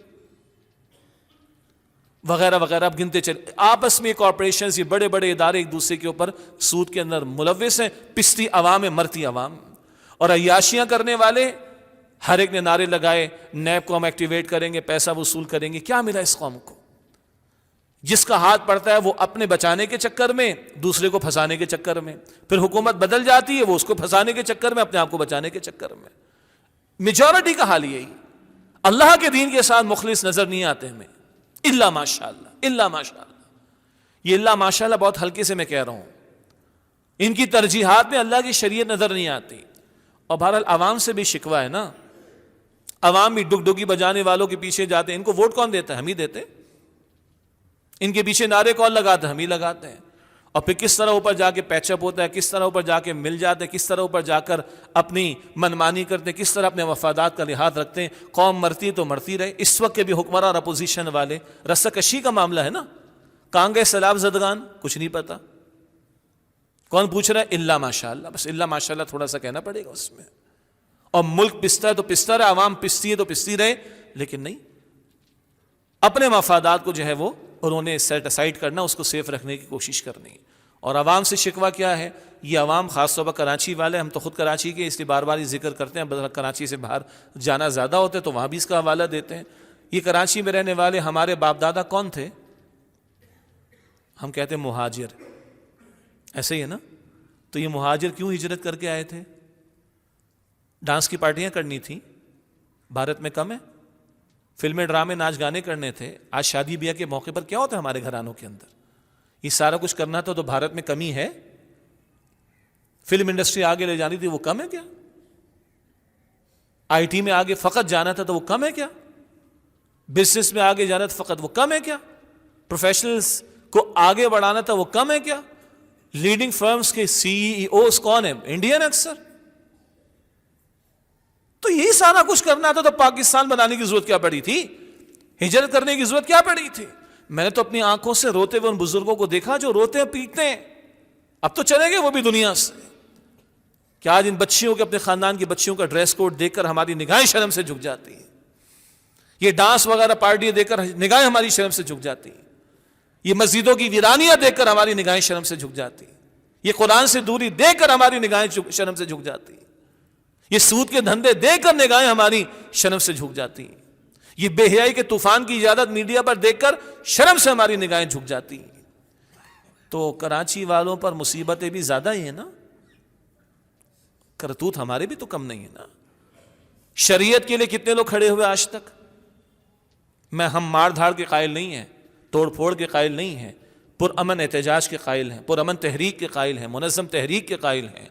وغیرہ وغیرہ. آپ گنتے چلے. آپس میں کارپوریشنز، یہ بڑے بڑے ادارے ایک دوسرے کے اوپر سود کے اندر ملوث ہیں. پستی عوام ہے، مرتی عوام. اور عیاشیاں کرنے والے، ہر ایک نے نعرے لگائے نیب کو ہم ایکٹیویٹ کریں گے، پیسہ وصول کریں گے. کیا ملا اس قوم کو؟ جس کا ہاتھ پڑتا ہے وہ اپنے بچانے کے چکر میں، دوسرے کو پھنسانے کے چکر میں. پھر حکومت بدل جاتی ہے، وہ اس کو پھنسانے کے چکر میں، اپنے آپ کو بچانے کے چکر میں. میجورٹی کا حال یہی. اللہ کے دین کے ساتھ مخلص نظر نہیں آتے ہمیں، الا ماشاءاللہ، الا ماشاءاللہ. یہ اللہ ماشاءاللہ بہت ہلکے سے میں کہہ رہا ہوں. ان کی ترجیحات میں اللہ کی شریعت نظر نہیں آتی. اور بہرحال عوام سے بھی شکوہ ہے نا. عوام بھی ڈگڈگی بجانے والوں کے پیچھے جاتے ہیں. ان کو ووٹ کون دیتا ہے؟ ہم ہی دیتے. ان کے پیچھے نعرے کون لگاتے ہیں؟ ہم ہی لگاتے ہیں. اور پھر کس طرح اوپر جا کے پیچ اپ ہوتا ہے، کس طرح اوپر جا کے مل جاتے ہیں، کس طرح اوپر جا کر اپنی منمانی کرتے ہیں، کس طرح اپنے مفادات کا لحاظ رکھتے ہیں. قوم مرتی تو مرتی رہے. اس وقت کے بھی حکمراں اور اپوزیشن والے رسہ کشی کا معاملہ ہے نا. کہاں گئے سیلاب زدگان؟ کچھ نہیں پتا. کون پوچھ رہا ہے؟ الا ماشاءاللہ. بس الا ماشاءاللہ تھوڑا سا کہنا پڑے گا اس میں. اور ملک پستا ہے تو پستا رہے، عوام پستی ہے تو پستی رہے، لیکن نہیں، اپنے مفادات کو جو ہے وہ انہوں نے سیٹ اسائڈ کرنا، اس کو سیف رکھنے کی کوشش کرنی. اور عوام سے شکوہ کیا ہے؟ یہ عوام خاص طور پر کراچی والے، ہم تو خود کراچی کے اس لیے بار بار یہ ذکر کرتے ہیں، کراچی سے باہر جانا زیادہ ہوتا ہے تو وہاں بھی اس کا حوالہ دیتے ہیں. یہ کراچی میں رہنے والے ہمارے باپ دادا کون تھے؟ ہم کہتے ہیں مہاجر، ایسے ہی ہے نا؟ تو یہ مہاجر کیوں ہجرت کر کے آئے تھے؟ ڈانس کی پارٹیاں کرنی تھیں، بھارت میں کم ہے؟ فلمیں ڈرامے ناچ گانے کرنے تھے. آج شادی بیاہ کے موقع پر کیا ہوتا ہے ہمارے گھرانوں کے اندر؟ یہ سارا کچھ کرنا تھا تو بھارت میں کمی ہے؟ فلم انڈسٹری آگے لے جانی تھی، وہ کم ہے کیا؟ آئی ٹی میں آگے فقط جانا تھا تو وہ کم ہے کیا؟ بزنس میں آگے جانا تھا فقط، وہ کم ہے کیا؟ پروفیشنلز کو آگے بڑھانا تھا، وہ کم ہے کیا؟ لیڈنگ فرمز کے سی ای اوز کون ہیں؟ انڈین اکثر. تو یہی سارا کچھ کرنا تھا تو پاکستان بنانے کی ضرورت کیا پڑی تھی؟ ہجرت کرنے کی ضرورت کیا پڑی تھی؟ میں نے تو اپنی آنکھوں سے روتے ہوئے ان بزرگوں کو دیکھا جو روتے ہیں پیٹتے ہیں. اب تو چلے گئے وہ بھی دنیا سے. کہ آج ان بچیوں کے، اپنے خاندان کی بچیوں کا ڈریس کوڈ دیکھ کر ہماری نگاہیں شرم سے جھک جاتی ہیں. یہ ڈانس وغیرہ پارٹی دیکھ کر نگاہیں ہماری شرم سے جھک جاتی ہیں. یہ مسجدوں کی ویرانیاں دیکھ کر ہماری نگاہیں شرم سے جھک جاتی ہیں. یہ قرآن سے دوری دیکھ کر ہماری نگاہیں شرم سے جھک جاتی ہیں. یہ سود کے دھندے دیکھ کر نگاہیں ہماری شرم سے جھک جاتی ہیں. یہ بے حیائی کے طوفان کی اجازت میڈیا پر دیکھ کر شرم سے ہماری نگاہیں جھک جاتی ہیں. تو کراچی والوں پر مصیبتیں بھی زیادہ ہی ہیں نا، کرتوت ہمارے بھی تو کم نہیں ہے نا. شریعت کے لیے کتنے لوگ کھڑے ہوئے آج تک؟ ہم مار دھاڑ کے قائل نہیں ہیں، توڑ پھوڑ کے قائل نہیں ہیں، پرامن احتجاج کے قائل ہیں، پرامن تحریک کے قائل ہیں، منظم تحریک کے قائل ہیں،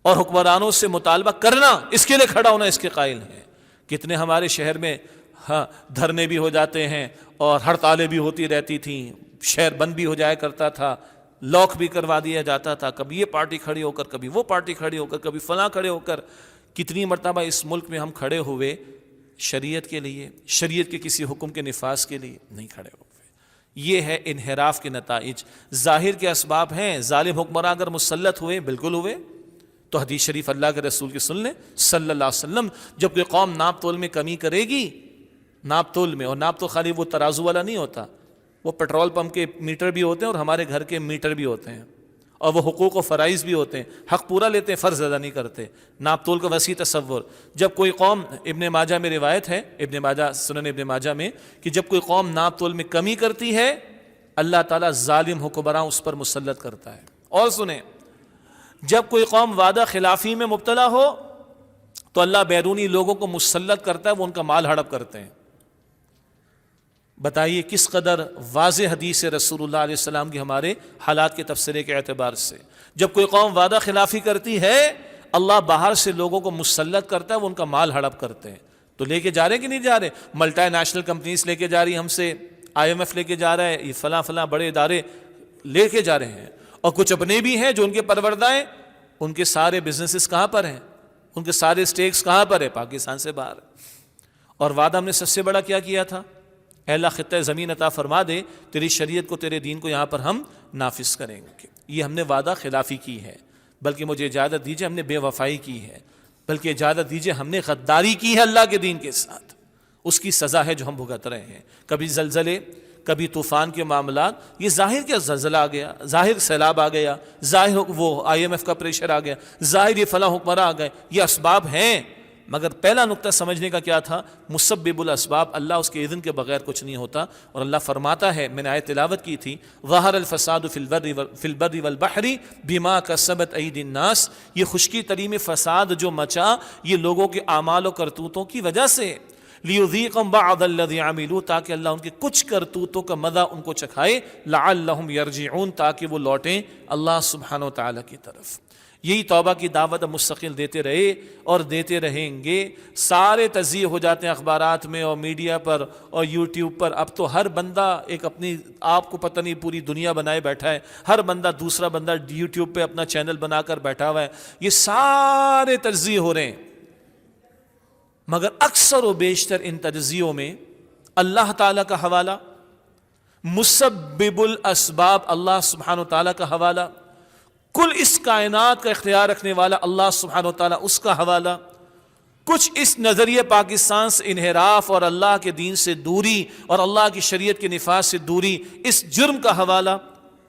اور حکمرانوں سے مطالبہ کرنا، اس کے لیے کھڑا ہونا، اس کے قائل ہیں. کتنے ہمارے شہر میں دھرنے بھی ہو جاتے ہیں اور ہڑتالیں بھی ہوتی رہتی تھیں، شہر بند بھی ہو جایا کرتا تھا، لاک بھی کروا دیا جاتا تھا، کبھی یہ پارٹی کھڑی ہو کر، کبھی وہ پارٹی کھڑی ہو کر، کبھی فلاں کھڑے ہو کر. کتنی مرتبہ اس ملک میں ہم کھڑے ہوئے شریعت کے لیے، شریعت کے کسی حکم کے نفاذ کے لیے نہیں کھڑے ہوئے. یہ ہے انحراف کے نتائج. ظاہر کے اسباب ہیں. ظالم حکمراں اگر مسلط ہوئے، بالکل ہوئے، تو حدیث شریف اللہ کے رسول کی سن لیں صلی اللہ علیہ وسلم. جب کوئی قوم ناپ تول میں کمی کرے گی، ناپ تول میں، اور ناپ تو خالی وہ ترازو والا نہیں ہوتا، وہ پیٹرول پمپ کے میٹر بھی ہوتے ہیں اور ہمارے گھر کے میٹر بھی ہوتے ہیں، اور وہ حقوق و فرائض بھی ہوتے ہیں. حق پورا لیتے ہیں، فرض ادا نہیں کرتے. ناپ تول کا وسیع تصور. جب کوئی قوم، ابن ماجہ میں روایت ہے، ابن ماجہ، سنن ابن ماجہ میں، کہ جب کوئی قوم ناپ تول میں کمی کرتی ہے، اللہ تعالیٰ ظالم حکمراں اس پر مسلط کرتا ہے. اور سنیں، جب کوئی قوم وعدہ خلافی میں مبتلا ہو تو اللہ بیرونی لوگوں کو مسلط کرتا ہے، وہ ان کا مال ہڑپ کرتے ہیں. بتائیے کس قدر واضح حدیث رسول اللہ علیہ السلام کی ہمارے حالات کے تبصرے کے اعتبار سے. جب کوئی قوم وعدہ خلافی کرتی ہے، اللہ باہر سے لوگوں کو مسلط کرتا ہے، وہ ان کا مال ہڑپ کرتے ہیں. تو لے کے جا رہے کہ نہیں جا رہے؟ ملٹی نیشنل کمپنیز لے کے جا رہی ہم سے، IMF لے کے جا رہا ہے، یہ فلاں فلاں بڑے ادارے لے کے جا رہے ہیں. اور کچھ اپنے بھی ہیں جو ان کے پروردہ ہیں. ان کے سارے بزنسز کہاں پر ہیں؟ ان کے سارے سٹیکس کہاں پر ہیں؟ پاکستان سے باہر. اور وعدہ ہم نے سب سے بڑا کیا تھا؟ اے اللہ خطہ زمین عطا فرما دے، تیری شریعت کو، تیرے دین کو یہاں پر ہم نافذ کریں گے. یہ ہم نے وعدہ خلافی کی ہے. بلکہ مجھے اجازت دیجیے، ہم نے بے وفائی کی ہے. بلکہ اجازت دیجیے، ہم نے غداری کی ہے اللہ کے دین کے ساتھ. اس کی سزا ہے جو ہم بھگت رہے ہیں. کبھی زلزلے، کبھی طوفان کے معاملات. یہ ظاہر کیا زلزلہ آ گیا، ظاہر سیلاب آ گیا، ظاہر وہ IMF کا پریشر آ گیا، ظاہر یہ فلاں حکمراں آ گئے. یہ اسباب ہیں، مگر پہلا نقطہ سمجھنے کا کیا تھا؟ مسبب الاسباب، اللہ اس کے اذن کے بغیر کچھ نہیں ہوتا. اور اللہ فرماتا ہے، میں نے آیت تلاوت کی تھی، ظہر الفساد فی البر والبحر بما کسبت ایدی الناس. یہ خشکی تری میں فساد جو مچا، یہ لوگوں کے اعمال و کرتوتوں کی وجہ سے. لیذیقہم بعض الذی عملوا، تاکہ اللہ ان کے کچھ کرتوتوں کا مزہ ان کو چکھائے. لعلہم یرجعون، تاکہ وہ لوٹیں اللہ سبحانہ و تعالیٰ کی طرف. یہی توبہ کی دعوت مستقل دیتے رہے اور دیتے رہیں گے. سارے تجزیے ہو جاتے ہیں اخبارات میں اور میڈیا پر اور یوٹیوب پر. اب تو ہر بندہ ایک اپنی، آپ کو پتہ نہیں پوری دنیا بنائے بیٹھا ہے. ہر بندہ، دوسرا بندہ یوٹیوب پہ اپنا چینل بنا کر بیٹھا ہوا ہے. یہ سارے تجزیے ہو رہے ہیں، مگر اکثر و بیشتر ان تجزیوں میں اللہ تعالیٰ کا حوالہ، مسبب الاسباب اللہ سبحانہ و تعالیٰ کا حوالہ، کل اس کائنات کا اختیار رکھنے والا اللہ سبحانہ و تعالیٰ اس کا حوالہ، کچھ اس نظریہ پاکستان سے انحراف اور اللہ کے دین سے دوری اور اللہ کی شریعت کے نفاذ سے دوری، اس جرم کا حوالہ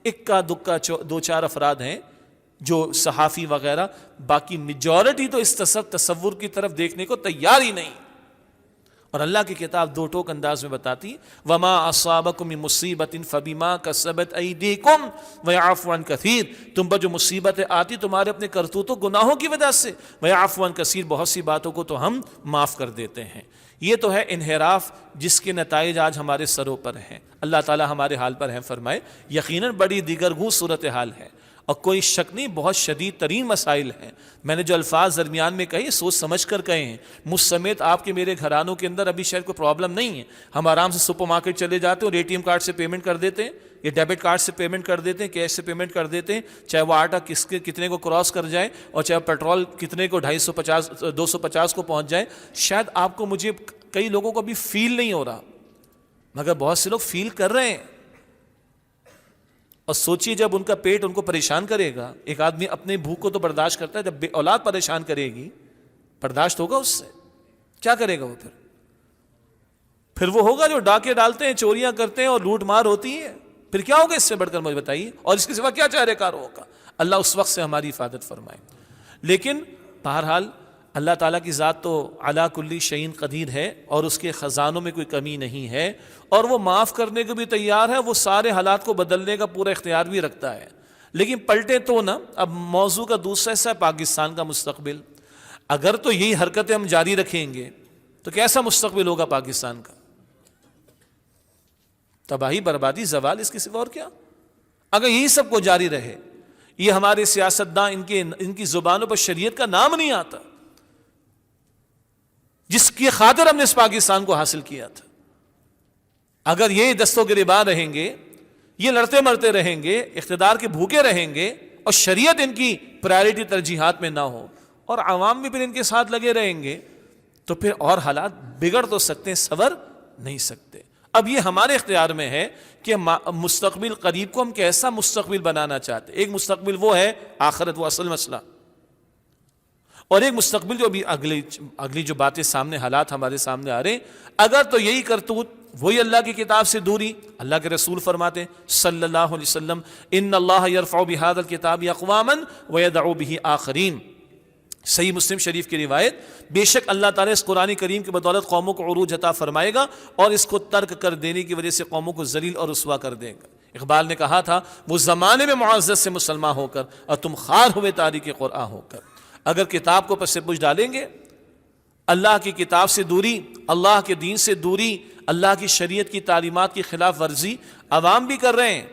اکا دکا دو چار افراد ہیں جو صحافی وغیرہ، باقی میجورٹی تو اس تصور کی طرف دیکھنے کو تیار ہی نہیں۔ اور اللہ کی کتاب دو ٹوک انداز میں بتاتی، وما اصابکم من مصیبت فبما کسبت ایدیکم ویعفو عن کثیر، تم پر جو مصیبتیں آتی تمہارے اپنے کرتوتوں گناہوں کی وجہ سے، ویعفو عن کثیر، بہت سی باتوں کو تو ہم معاف کر دیتے ہیں۔ یہ تو ہے انحراف جس کے نتائج آج ہمارے سروں پر ہیں۔ اللہ تعالی ہمارے حال پر ہے فرمائے یقیناً بڑی دیگرگوں صورتحال ہے، اور کوئی شک نہیں بہت شدید ترین مسائل ہیں۔ میں نے جو الفاظ درمیان میں کہے سوچ سمجھ کر کہے ہیں، مجھ سمیت آپ کے میرے گھرانوں کے اندر ابھی شاید کوئی پرابلم نہیں ہے، ہم آرام سے سپر مارکیٹ چلے جاتے ہیں اور اے ٹی ایم کارڈ سے پیمنٹ کر دیتے ہیں، یا ڈیبٹ کارڈ سے پیمنٹ کر دیتے ہیں، کیش سے پیمنٹ کر دیتے ہیں، چاہے وہ آٹا کتنے کو کراس کر جائے اور چاہے پیٹرول کتنے کو 250 کو پہنچ جائے۔ شاید آپ کو مجھے کئی لوگوں کو ابھی فیل نہیں ہو رہا، مگر بہت سے لوگ فیل کر رہے ہیں۔ اور سوچیے جب ان کا پیٹ ان کو پریشان کرے گا، ایک آدمی اپنے بھوک کو تو برداشت کرتا ہے، جب بے اولاد پریشان کرے گی برداشت ہوگا اس سے؟ کیا کرے گا وہ؟ پھر وہ ہوگا جو ڈاکے ڈالتے ہیں، چوریاں کرتے ہیں اور لوٹ مار ہوتی ہے، پھر کیا ہوگا اس سے بڑھ کر مجھے بتائیے؟ اور اس کے سوا کیا چہرے کار ہوگا؟ اللہ اس وقت سے ہماری حفاظت فرمائے۔ لیکن بہرحال اللہ تعالیٰ کی ذات تو علی کل شیء قدیر ہے، اور اس کے خزانوں میں کوئی کمی نہیں ہے، اور وہ معاف کرنے کو بھی تیار ہے، وہ سارے حالات کو بدلنے کا پورا اختیار بھی رکھتا ہے۔ لیکن پلٹے تو نا۔ اب موضوع کا دوسرا حصہ ہے پاکستان کا مستقبل۔ اگر تو یہی حرکتیں ہم جاری رکھیں گے تو کیسا مستقبل ہوگا پاکستان کا؟ تباہی، بربادی، زوال، اس کے سوا اور کیا؟ اگر یہی سب کو جاری رہے، یہ ہمارے سیاستداں ان کی زبانوں پر شریعت کا نام نہیں آتا جس کی خاطر ہم نے اس پاکستان کو حاصل کیا تھا، اگر یہ دستوں گریباں رہیں گے، یہ لڑتے مرتے رہیں گے، اقتدار کے بھوکے رہیں گے، اور شریعت ان کی پرائرٹی ترجیحات میں نہ ہو، اور عوام بھی پھر ان کے ساتھ لگے رہیں گے، تو پھر اور حالات بگڑ تو سکتے ہیں، سنور نہیں سکتے۔ اب یہ ہمارے اختیار میں ہے کہ مستقبل قریب کو ہم کیسا مستقبل بنانا چاہتے ہیں۔ ایک مستقبل وہ ہے آخرت، وہ اصل مسئلہ، اور ایک مستقبل جو ابھی اگلی جو باتیں سامنے، حالات ہمارے سامنے آ رہے ہیں، اگر تو یہی کرتوت، وہی اللہ کی کتاب سے دوری، اللہ کے رسول فرماتے ہیں صلی اللہ علیہ وسلم ان اللہ یرفع بہذا الکتاب اقواما ویدع بہ آخرین، صحیح مسلم شریف کی روایت، بے شک اللہ تعالیٰ اس قرآن کریم کی بدولت قوموں کو عروج عطا فرمائے گا، اور اس کو ترک کر دینے کی وجہ سے قوموں کو ذلیل اور رسوا کر دے گا۔ اقبال نے کہا تھا وہ زمانے میں معزز سے مسلمان ہو کر، اور تم خوار ہوئے تاریک قرآن ہو کر۔ اگر کتاب کو پس پش ڈالیں گے، اللہ کی کتاب سے دوری، اللہ کے دین سے دوری، اللہ کی شریعت کی تعلیمات کی خلاف ورزی عوام بھی کر رہے ہیں۔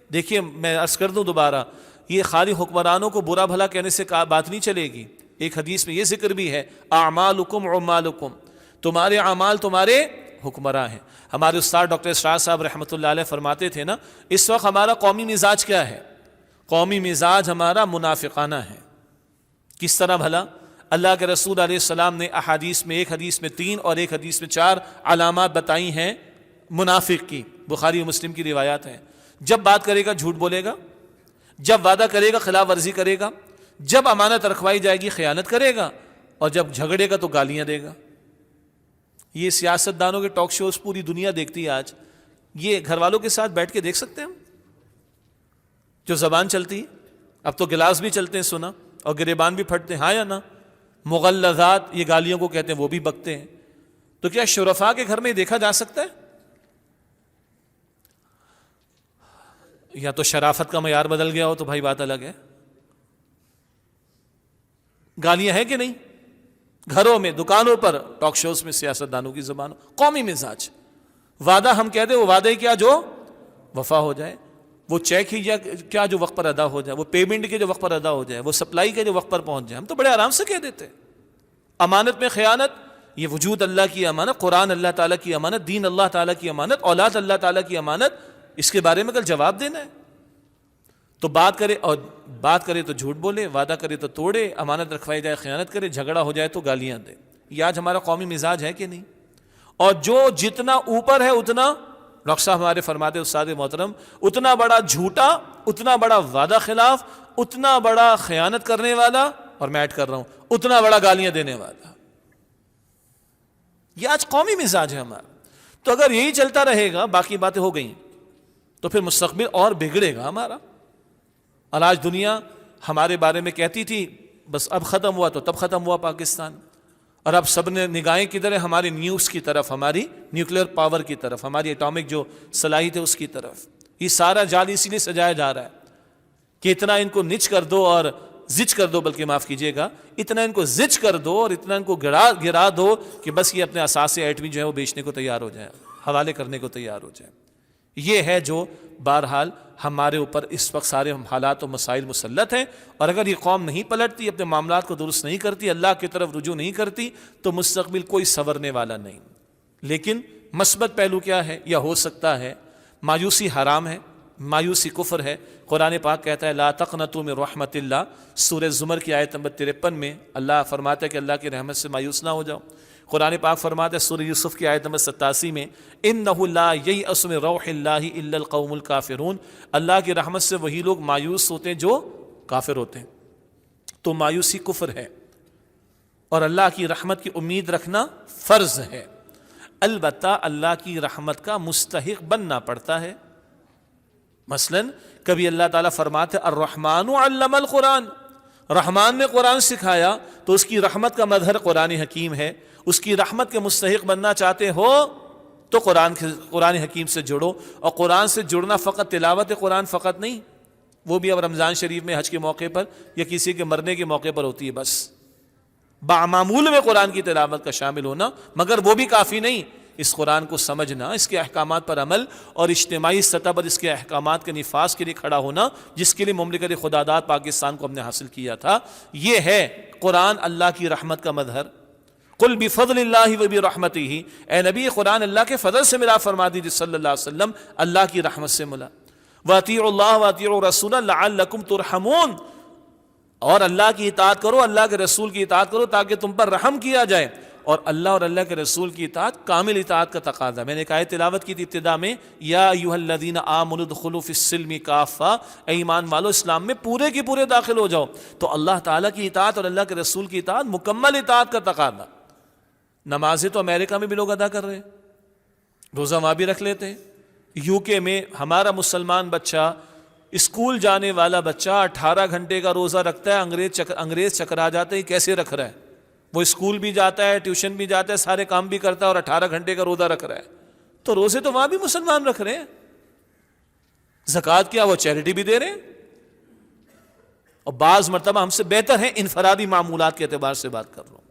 دیکھیے میں عرض کر دوں دوبارہ، یہ خالی حکمرانوں کو برا بھلا کہنے سے بات نہیں چلے گی۔ ایک حدیث میں یہ ذکر بھی ہے اعمالکم عمالکم، تمہارے اعمال تمہارے حکمراں ہیں۔ ہمارے استاد ڈاکٹر اسرار صاحب رحمۃ اللہ علیہ فرماتے تھے نا، اس وقت ہمارا قومی مزاج کیا ہے؟ قومی مزاج ہمارا منافقانہ ہے۔ کس طرح بھلا؟ اللہ کے رسول علیہ السلام نے احادیث میں، ایک حدیث میں 3 اور ایک حدیث میں 4 علامات بتائی ہیں منافق کی، بخاری و مسلم کی روایات ہیں۔ جب بات کرے گا جھوٹ بولے گا، جب وعدہ کرے گا خلاف ورزی کرے گا، جب امانت رکھوائی جائے گی خیانت کرے گا، اور جب جھگڑے گا تو گالیاں دے گا۔ یہ سیاست دانوں کے ٹاک شوز پوری دنیا دیکھتی ہے آج۔ یہ گھر والوں کے ساتھ بیٹھ کے دیکھ سکتے ہیں ہم، جو زبان چلتی ہے۔ اب تو گلاس بھی چلتے ہیں سنا، اور گریبان بھی پھٹتے ہیں، ہاں یا نہ؟ مغلظات، یہ گالیوں کو کہتے ہیں، وہ بھی بکتے ہیں۔ تو کیا شرفاء کے گھر میں دیکھا جا سکتا ہے؟ یا تو شرافت کا معیار بدل گیا ہو تو بھائی بات الگ ہے۔ گالیاں ہیں کہ نہیں؟ گھروں میں، دکانوں پر، ٹاک شوز میں سیاست دانوں کی زبان۔ قومی مزاج، وعدہ ہم کہتے ہیں، وہ وعدے کیا جو وفا ہو جائے، وہ چیک ہی کیا جو وقت پر ادا ہو جائے، وہ پیمنٹ کے جو وقت پر ادا ہو جائے، وہ سپلائی کے جو وقت پر پہنچ جائے، ہم تو بڑے آرام سے کہہ دیتے۔ امانت میں خیانت، یہ وجود اللہ کی امانت، قرآن اللہ تعالیٰ کی امانت، دین اللہ تعالیٰ کی امانت، اولاد اللہ تعالیٰ کی امانت، اس کے بارے میں کل جواب دینا ہے۔ تو بات کرے تو جھوٹ بولے، وعدہ کرے تو توڑے، امانت رکھوائی جائے خیانت کرے، جھگڑا ہو جائے تو گالیاں دے۔ یہ آج ہمارا قومی مزاج ہے کہ نہیں؟ اور جو جتنا اوپر ہے اتنا، ڈاکٹر صاحب ہمارے فرماتے استاد محترم، اتنا بڑا جھوٹا، اتنا بڑا وعدہ خلاف، اتنا بڑا خیانت کرنے والا، اور میں ایڈ کر رہا ہوں اتنا بڑا گالیاں دینے والا۔ یہ آج قومی مزاج ہے ہمارا. تو اگر یہی چلتا رہے گا، باقی باتیں ہو گئیں، تو پھر مستقبل اور بگڑے گا ہمارا. اور آج دنیا ہمارے بارے میں کہتی تھی بس اب ختم ہوا تو تب ختم ہوا پاکستان، اور اب سب نے نگاہیں کدھر ہے؟ ہماری نیوز کی طرف، ہماری نیوکلیر پاور کی طرف، ہماری اٹامک جو صلاحیت ہے اس کی طرف. یہ سارا جال اسی لیے سجایا جا رہا ہے کہ اتنا ان کو نچ کر دو اور زچ کر دو، بلکہ معاف کیجیے گا، اتنا ان کو زچ کر دو اور اتنا ان کو گرا دو کہ بس یہ اپنے اساس ایٹمی جو ہے وہ بیچنے کو تیار ہو جائے، حوالے کرنے کو تیار ہو جائے. یہ ہے جو بہرحال ہمارے اوپر اس وقت سارے حالات و مسائل مسلط ہیں. اور اگر یہ قوم نہیں پلٹتی، اپنے معاملات کو درست نہیں کرتی، اللہ کی طرف رجوع نہیں کرتی، تو مستقبل کوئی سنورنے والا نہیں. لیکن مثبت پہلو کیا ہے؟ یا ہو سکتا ہے مایوسی حرام ہے، مایوسی کفر ہے. قرآن پاک کہتا ہے لا تقنطوا من رحمت اللہ. سورہ زمر کی آیت نمبر 53 میں اللہ فرماتا ہے کہ اللہ کی رحمت سے مایوس نہ ہو جاؤ. قرآن پاک فرماتا ہے سورہ یوسف کی آیت نمبر 87 میں انہ لا ییأس من روح اللہ الا القوم الکافرون. اللہ کی رحمت سے وہی لوگ مایوس ہوتے ہیں جو کافر ہوتے ہیں. تو مایوسی کفر ہے اور اللہ کی رحمت کی امید رکھنا فرض ہے. البتہ اللہ کی رحمت کا مستحق بننا پڑتا ہے. مثلا کبھی اللہ تعالیٰ فرماتے الرحمن علم القرآن، رحمان نے قرآن سکھایا، تو اس کی رحمت کا مظہر قرآن حکیم ہے. اس کی رحمت کے مستحق بننا چاہتے ہو تو قرآن حکیم سے جڑو. اور قرآن سے جڑنا فقط تلاوت قرآن فقط نہیں، وہ بھی اب رمضان شریف میں حج کے موقع پر یا کسی کے مرنے کے موقع پر ہوتی ہے. بس معمول میں قرآن کی تلاوت کا شامل ہونا، مگر وہ بھی کافی نہیں. اس قرآن کو سمجھنا، اس کے احکامات پر عمل اور اجتماعی سطح پر اس کے احکامات کے نفاذ کے لیے کھڑا ہونا، جس کے لیے مملکت خداداد پاکستان کو ہم نے حاصل کیا تھا. یہ ہے قرآن اللہ کی رحمت کا مظہر. قل بفضل اللہ وبرحمتہ، اے نبی قرآن اللہ کے فضل سے ملا فرما دیجیے صلی اللہ علیہ وسلم، اللہ کی رحمت سے ملا. واطیعوا اللہ واطیعوا الرسول لعلکم ترحمون، اور اللہ کی اطاعت کرو، اللہ کے رسول کی اطاعت کرو تاکہ تم پر رحم کیا جائے. اور اللہ اور اللہ کے رسول کی اطاعت کامل اطاعت کا تقاضا. میں نے ایک آیت تلاوت کی تھی ابتدا میں، یا ایھا الذین آمنوا ادخلوا فی السلم کافہ، اے ایمان والو اسلام میں پورے کی پورے داخل ہو جاؤ. تو اللہ تعالیٰ کی اطاعت اور اللہ کے رسول کی اطاعت مکمل اطاعت کا تقاضا. نمازیں تو امریکہ میں بھی لوگ ادا کر رہے ہیں، روزہ وہاں بھی رکھ لیتے ہیں. یو کے میں ہمارا مسلمان بچہ، اسکول جانے والا بچہ 18 گھنٹے کا روزہ رکھتا ہے. انگریز چکرا جاتے ہیں کیسے رکھ رہا ہے. وہ اسکول بھی جاتا ہے، ٹیوشن بھی جاتا ہے، سارے کام بھی کرتا ہے اور 18 گھنٹے کا روزہ رکھ رہا ہے. تو روزے تو وہاں بھی مسلمان رکھ رہے ہیں. زکوٰۃ کیا وہ چیریٹی بھی دے رہے ہیں. اور بعض مرتبہ ہم سے بہتر ہیں، انفرادی معمولات کے اعتبار سے بات کر رہا ہوں.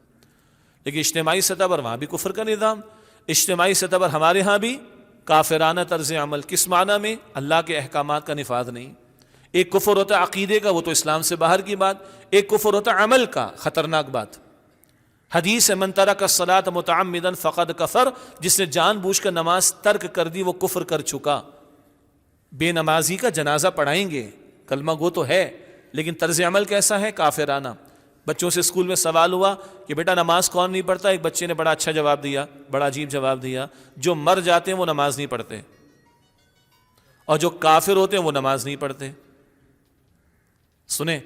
لیکن اجتماعی سطح پر وہاں بھی کفر کا نظام، اجتماعی سطح پر ہمارے ہاں بھی کافرانہ طرز عمل. کس معنی میں؟ اللہ کے احکامات کا نفاذ نہیں. ایک کفر ہوتا ہے عقیدے کا، وہ تو اسلام سے باہر کی بات. ایک کفر ہوتا ہے عمل کا، خطرناک بات. حدیث من ترک الصلاۃ متعمدا فقد کفر، جس نے جان بوجھ کر نماز ترک کر دی وہ کفر کر چکا. بے نمازی کا جنازہ پڑھائیں گے، کلمہ گو تو ہے، لیکن طرز عمل کیسا ہے؟ کافرانہ. بچوں سے اسکول میں سوال ہوا کہ بیٹا نماز کون نہیں پڑھتا؟ ایک بچے نے بڑا اچھا جواب دیا، بڑا عجیب جواب دیا، جو مر جاتے ہیں وہ نماز نہیں پڑھتے، اور جو کافر ہوتے ہیں وہ نماز نہیں پڑھتے. سنیں،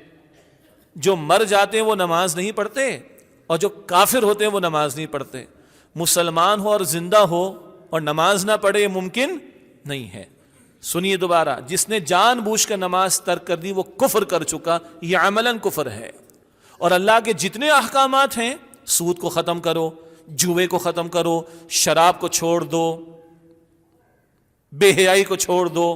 جو مر جاتے ہیں وہ نماز نہیں پڑھتے اور جو کافر ہوتے ہیں وہ نماز نہیں پڑھتے. مسلمان ہو اور زندہ ہو اور نماز نہ پڑھے یہ ممکن نہیں ہے. سنیے دوبارہ، جس نے جان بوجھ کر نماز ترک کر دی وہ کفر کر چکا، یہ عملاً کفر ہے. اور اللہ کے جتنے احکامات ہیں، سود کو ختم کرو، جوئے کو ختم کرو، شراب کو چھوڑ دو، بے حیائی کو چھوڑ دو،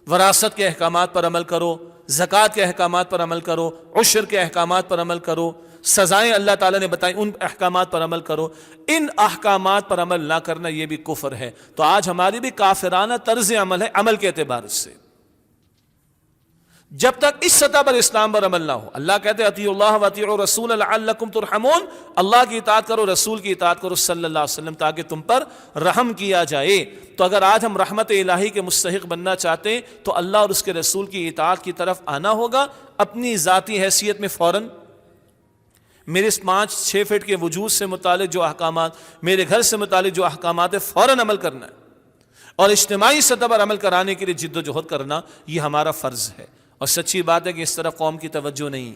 وراثت کے احکامات پر عمل کرو، زکوٰۃ کے احکامات پر عمل کرو، عشر کے احکامات پر عمل کرو، سزائیں اللہ تعالیٰ نے بتائیں ان احکامات پر عمل کرو. ان احکامات پر عمل نہ کرنا یہ بھی کفر ہے. تو آج ہماری بھی کافرانہ طرز عمل ہے عمل کے اعتبار سے. جب تک اس سطح پر اسلام پر عمل نہ ہو، اللہ کہتے ہیں اطیعوا اللہ واطیعوا الرسول لعلکم ترحمون، اللہ کی اطاعت کرو، رسول کی اطاعت کرو صلی اللہ علیہ وسلم، تاکہ تم پر رحم کیا جائے. تو اگر آج ہم رحمت الہی کے مستحق بننا چاہتے ہیں تو اللہ اور اس کے رسول کی اطاعت کی طرف آنا ہوگا. اپنی ذاتی حیثیت میں فوراً میرے اس 5-6 فٹ کے وجود سے متعلق جو احکامات، میرے گھر سے متعلق جو احکامات ہیں، فوراً عمل کرنا ہے. اور اجتماعی سطح پر عمل کرانے کے لیے جد و جہد کرنا یہ ہمارا فرض ہے. اور سچی بات ہے کہ اس طرف قوم کی توجہ نہیں،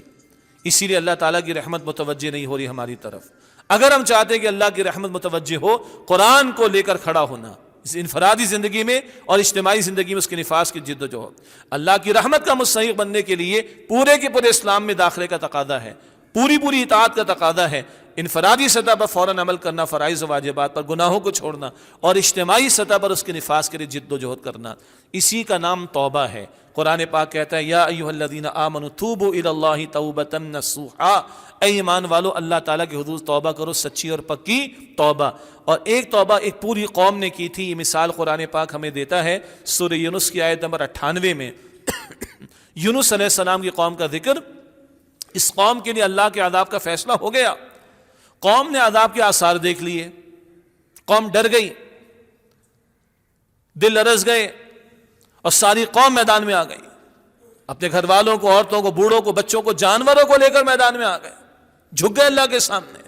اسی لیے اللہ تعالیٰ کی رحمت متوجہ نہیں ہو رہی ہماری طرف. اگر ہم چاہتے ہیں کہ اللہ کی رحمت متوجہ ہو، قرآن کو لے کر کھڑا ہونا اس انفرادی زندگی میں اور اجتماعی زندگی میں، اس کے نفاذ کی جد و جہد، اللہ کی رحمت کا مستحق بننے کے لیے پورے کے پورے اسلام میں داخلے کا تقاضا ہے، پوری اطاعت کا تقاضا ہے، انفرادی سطح پر فوراً عمل کرنا فرائض و واجبات پر، گناہوں کو چھوڑنا، اور اجتماعی سطح پر اس کے نفاذ کے لیے جد و جہد کرنا، اسی کا نام توبہ ہے۔ قرآن پاک کہتا ہے یا ایھا الذین آمنوا توبوا الی اللہ توبۃ نصوحا، اے ایمان والو اللہ تعالیٰ کے حضور توبہ کرو، سچی اور پکی توبہ۔ اور ایک توبہ ایک پوری قوم نے کی تھی، یہ مثال قرآن پاک ہمیں دیتا ہے سورہ یونس کی آیت نمبر 98 میں۔ یونس علیہ السلام کی قوم کا ذکر، اس قوم کے لیے اللہ کے عذاب کا فیصلہ ہو گیا، قوم نے عذاب کے آثار دیکھ لیے، قوم ڈر گئی، دل لرز گئے، اور ساری قوم میدان میں آ گئی، اپنے گھر والوں کو، عورتوں کو، بوڑھوں کو، بچوں کو، جانوروں کو لے کر میدان میں آ گئے، جھک گئے اللہ کے سامنے۔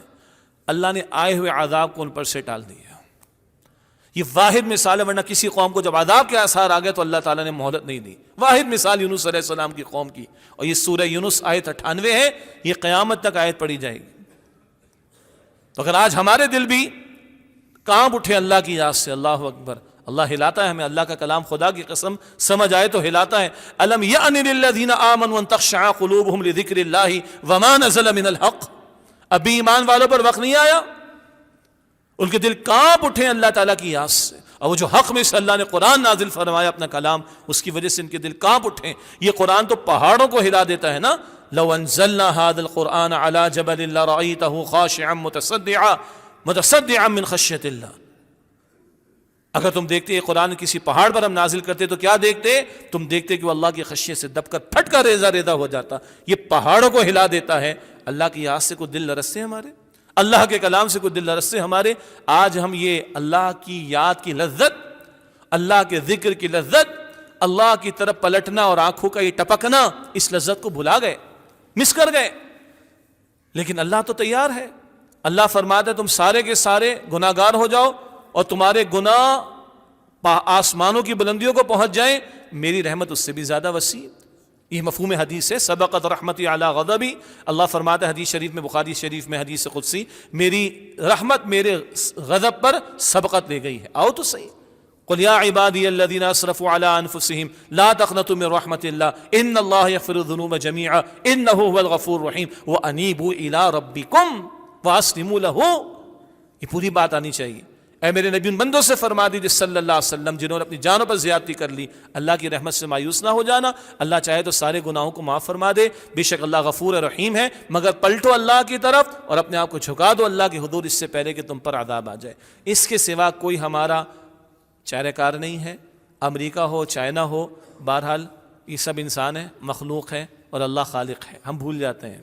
اللہ نے آئے ہوئے عذاب کو ان پر سے ٹال دیا۔ یہ واحد مثال ہے، ورنہ کسی قوم کو جب عذاب کے آثار آ گئے تو اللہ تعالیٰ نے مہلت نہیں دی۔ واحد مثال یونس علیہ السلام کی قوم کی، اور یہ سورہ یونس آیت 98 ہے، یہ قیامت تک آیت پڑھی جائے گی۔ تو اگر آج ہمارے دل بھی کانپ اٹھے اللہ کی یاد سے، اللہ اکبر، اللہ ہلاتا ہے ہمیں، اللہ کا کلام خدا کی قسم سمجھ آئے تو ہلاتا ہے۔ الم یأن للذین آمنوا ان تخشع قلوبهم لذکر اللہ وما نزل من الحق، ابھی ایمان والوں پر وقت نہیں آیا ان کے دل کانپ اٹھے اللہ تعالیٰ کی یاد سے، اور وہ جو حق میں سے اللہ نے قرآن نازل فرمایا اپنا کلام، اس کی وجہ سے ان کے دل کانپ اٹھے۔ یہ قرآن تو پہاڑوں کو ہلا دیتا ہے نا، لو انزلنا هذا القرآن على جبل لرأيته خاشعا متصدعا من خشیۃ اللہ۔ اگر تم دیکھتے یہ قرآن کسی پہاڑ پر ہم نازل کرتے تو کیا دیکھتے؟ تم دیکھتے کہ وہ اللہ کی خشیت سے دب کر پھٹ کر ریزہ ریزہ ہو جاتا۔ یہ پہاڑوں کو ہلا دیتا ہے۔ اللہ کی یاد سے کوئی دل لرزتے ہمارے؟ اللہ کے کلام سے کوئی دل لرزتے ہمارے؟ آج ہم یہ اللہ کی یاد کی لذت، اللہ کے ذکر کی لذت، اللہ کی طرف پلٹنا اور آنکھوں کا یہ ٹپکنا، اس لذت کو بھلا گئے، مس کر گئے۔ لیکن اللہ تو تیار ہے، اللہ فرماتا ہے تم سارے کے سارے گناہ گار ہو جاؤ اور تمہارے گناہ آسمانوں کی بلندیوں کو پہنچ جائیں، میری رحمت اس سے بھی زیادہ وسیع۔ یہ مفہوم حدیث ہے، سبقت رحمتی علی غضبی، اللہ فرماتا ہے حدیث شریف میں، بخاری شریف میں حدیث قدسی، میری رحمت میرے غضب پر سبقت لے گئی ہے۔ آؤ تو صحیح، قل یا عبادی الذین اسرفوا علی انفسہم لا تقنطوا من رحمت اللہ ان اللہ یغفر الذنوب جميعا انہ هو الغفور الرحیم وانیبوا الی ربکم واسلموا لہ۔ یہ پوری بات آنی چاہیے۔ اے میرے نبی ان بندوں سے فرما دیجیے صلی اللہ علیہ وسلم جنہوں نے اپنی جانوں پر زیادتی کر لی، اللہ کی رحمت سے مایوس نہ ہو جانا۔ اللہ چاہے تو سارے گناہوں کو معاف فرما دے، بے شک اللہ غفور رحیم ہے، مگر پلٹو اللہ کی طرف اور اپنے آپ کو جھکا دو اللہ کے حضور، اس سے پہلے کہ تم پر عذاب آ جائے۔ اس کے سوا کوئی ہمارا چارہ کار نہیں ہے، امریکہ ہو، چائنا ہو، بہرحال یہ سب انسان ہیں، مخلوق ہیں، اور اللہ خالق ہے۔ ہم بھول جاتے ہیں،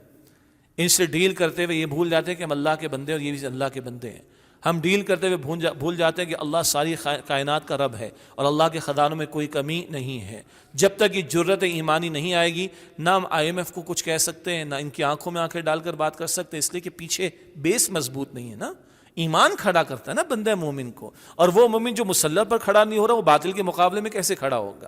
ان سے ڈیل کرتے ہوئے یہ بھول جاتے ہیں کہ ہم اللہ کے بندے اور یہ بھی اللہ کے بندے ہیں۔ ہم ڈیل کرتے ہوئے بھول جاتے ہیں کہ اللہ ساری کائنات کا رب ہے اور اللہ کے خزانوں میں کوئی کمی نہیں ہے۔ جب تک یہ جرت ایمانی نہیں آئے گی، نہ ہم IMF کو کچھ کہہ سکتے ہیں، نہ ان کی آنکھوں میں آنکھیں ڈال کر بات کر سکتے ہیں، اس لیے کہ پیچھے بیس مضبوط نہیں ہے نا۔ ایمان کھڑا کرتا ہے نا بندہ مومن کو، اور وہ مومن جو مسلح پر کھڑا نہیں ہو رہا، وہ باطل کے مقابلے میں کیسے کھڑا ہوگا؟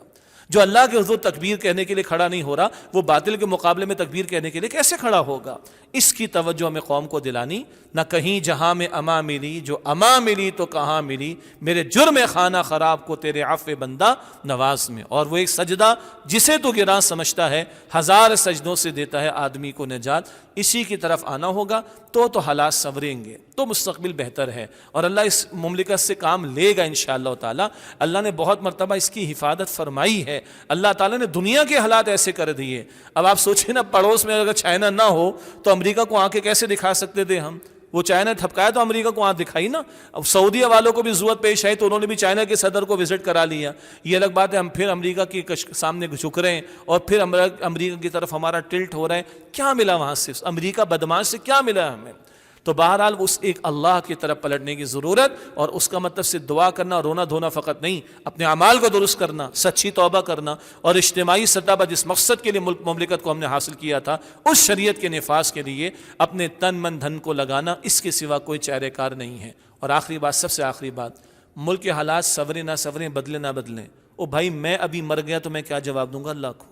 جو اللہ کے حضور تکبیر کہنے کے لیے کھڑا نہیں ہو رہا، وہ باطل کے مقابلے میں تکبیر کہنے کے لیے کیسے کھڑا ہوگا؟ اس کی توجہ ہمیں قوم کو دلانی۔ نہ کہیں جہاں میں اما ملی، جو اما ملی تو کہاں ملی، میرے جرم خانہ خراب کو تیرے عفو بندہ نواز میں۔ اور وہ ایک سجدہ جسے تو گراں سمجھتا ہے، 1000 سجدوں سے دیتا ہے آدمی کو نجات، اسی کی طرف آنا ہوگا تو حالات سنوریں گے، تو مستقبل بہتر ہے، اور اللہ اس مملکت سے کام لے گا انشاءاللہ تعالی۔ اللہ نے بہت مرتبہ اس کی حفاظت فرمائی ہے، اللہ تعالیٰ نے دنیا کے حالات ایسے کر دیے۔ اب آپ سوچیں نا، پڑوس میں اگر چائنا نہ ہو تو امریکہ کو آنکھیں کیسے دکھا سکتے تھے ہم؟ وہ چائنا تھپکایا تو امریکہ کو آنکھ دکھائی نا۔ اب سعودیہ والوں کو بھی ضرورت پیش آئی تو انہوں نے بھی چائنا کے صدر کو وزٹ کرا لیا۔ یہ الگ بات ہے، ہم پھر امریکہ کے سامنے جھک رہے ہیں اور پھر امریکہ کی طرف ہمارا ٹلٹ ہو رہا ہے۔ کیا ملا وہاں سے؟ امریکہ بدماش سے کیا ملا ہمیں؟ تو بہرحال اس ایک اللہ کی طرف پلٹنے کی ضرورت، اور اس کا مطلب صرف دعا کرنا، رونا دھونا فقط نہیں، اپنے اعمال کو درست کرنا، سچی توبہ کرنا، اور اجتماعی سطح پر جس مقصد کے لیے ملک مملکت کو ہم نے حاصل کیا تھا، اس شریعت کے نفاذ کے لیے اپنے تن من دھن کو لگانا، اس کے سوا کوئی چارہ کار نہیں ہے۔ اور آخری بات، سب سے آخری بات، ملک کے حالات سوریں نہ سوریں، بدلے نہ بدلیں، او بھائی میں ابھی مر گیا تو میں کیا جواب دوں گا اللہ کو؟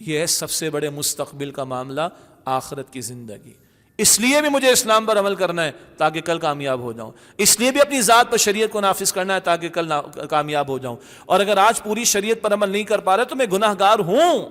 یہ ہے سب سے بڑے مستقبل کا معاملہ، آخرت کی زندگی۔ اس لیے بھی مجھے اسلام پر عمل کرنا ہے تاکہ کل کامیاب ہو جاؤں، اس لیے بھی اپنی ذات پر شریعت کو نافذ کرنا ہے تاکہ کل کامیاب ہو جاؤں، اور اگر آج پوری شریعت پر عمل نہیں کر پا رہا تو میں گناہ گار ہوں،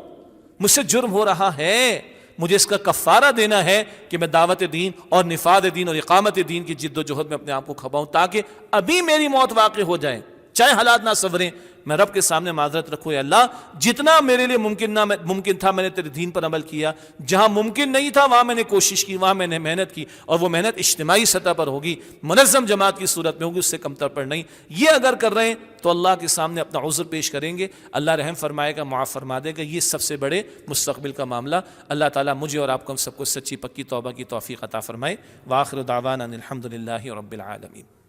مجھ سے جرم ہو رہا ہے، مجھے اس کا کفارہ دینا ہے کہ میں دعوت دین اور نفاذ دین اور اقامت دین کی جد و جہد میں اپنے آپ کو کھپاؤں تاکہ ابھی میری موت واقع ہو جائے، چاہے حالات نہ سنوریں، میں رب کے سامنے معذرت رکھوں، یا اللہ جتنا میرے لیے ممکن تھا میں نے تیرے دین پر عمل کیا، جہاں ممکن نہیں تھا وہاں میں نے کوشش کی، وہاں میں نے محنت کی، اور وہ محنت اجتماعی سطح پر ہوگی، منظم جماعت کی صورت میں ہوگی، اس سے کمتر پر نہیں۔ یہ اگر کر رہے ہیں تو اللہ کے سامنے اپنا عذر پیش کریں گے، اللہ رحم فرمائے گا، معاف فرما دے گا۔ یہ سب سے بڑے مستقبل کا معاملہ۔ اللہ تعالیٰ مجھے اور آپ کو ہم سب کو سچی پکی توبہ کی توفیق عطا فرمائے۔ وآخر دعوانا الحمد للہ رب العالمین۔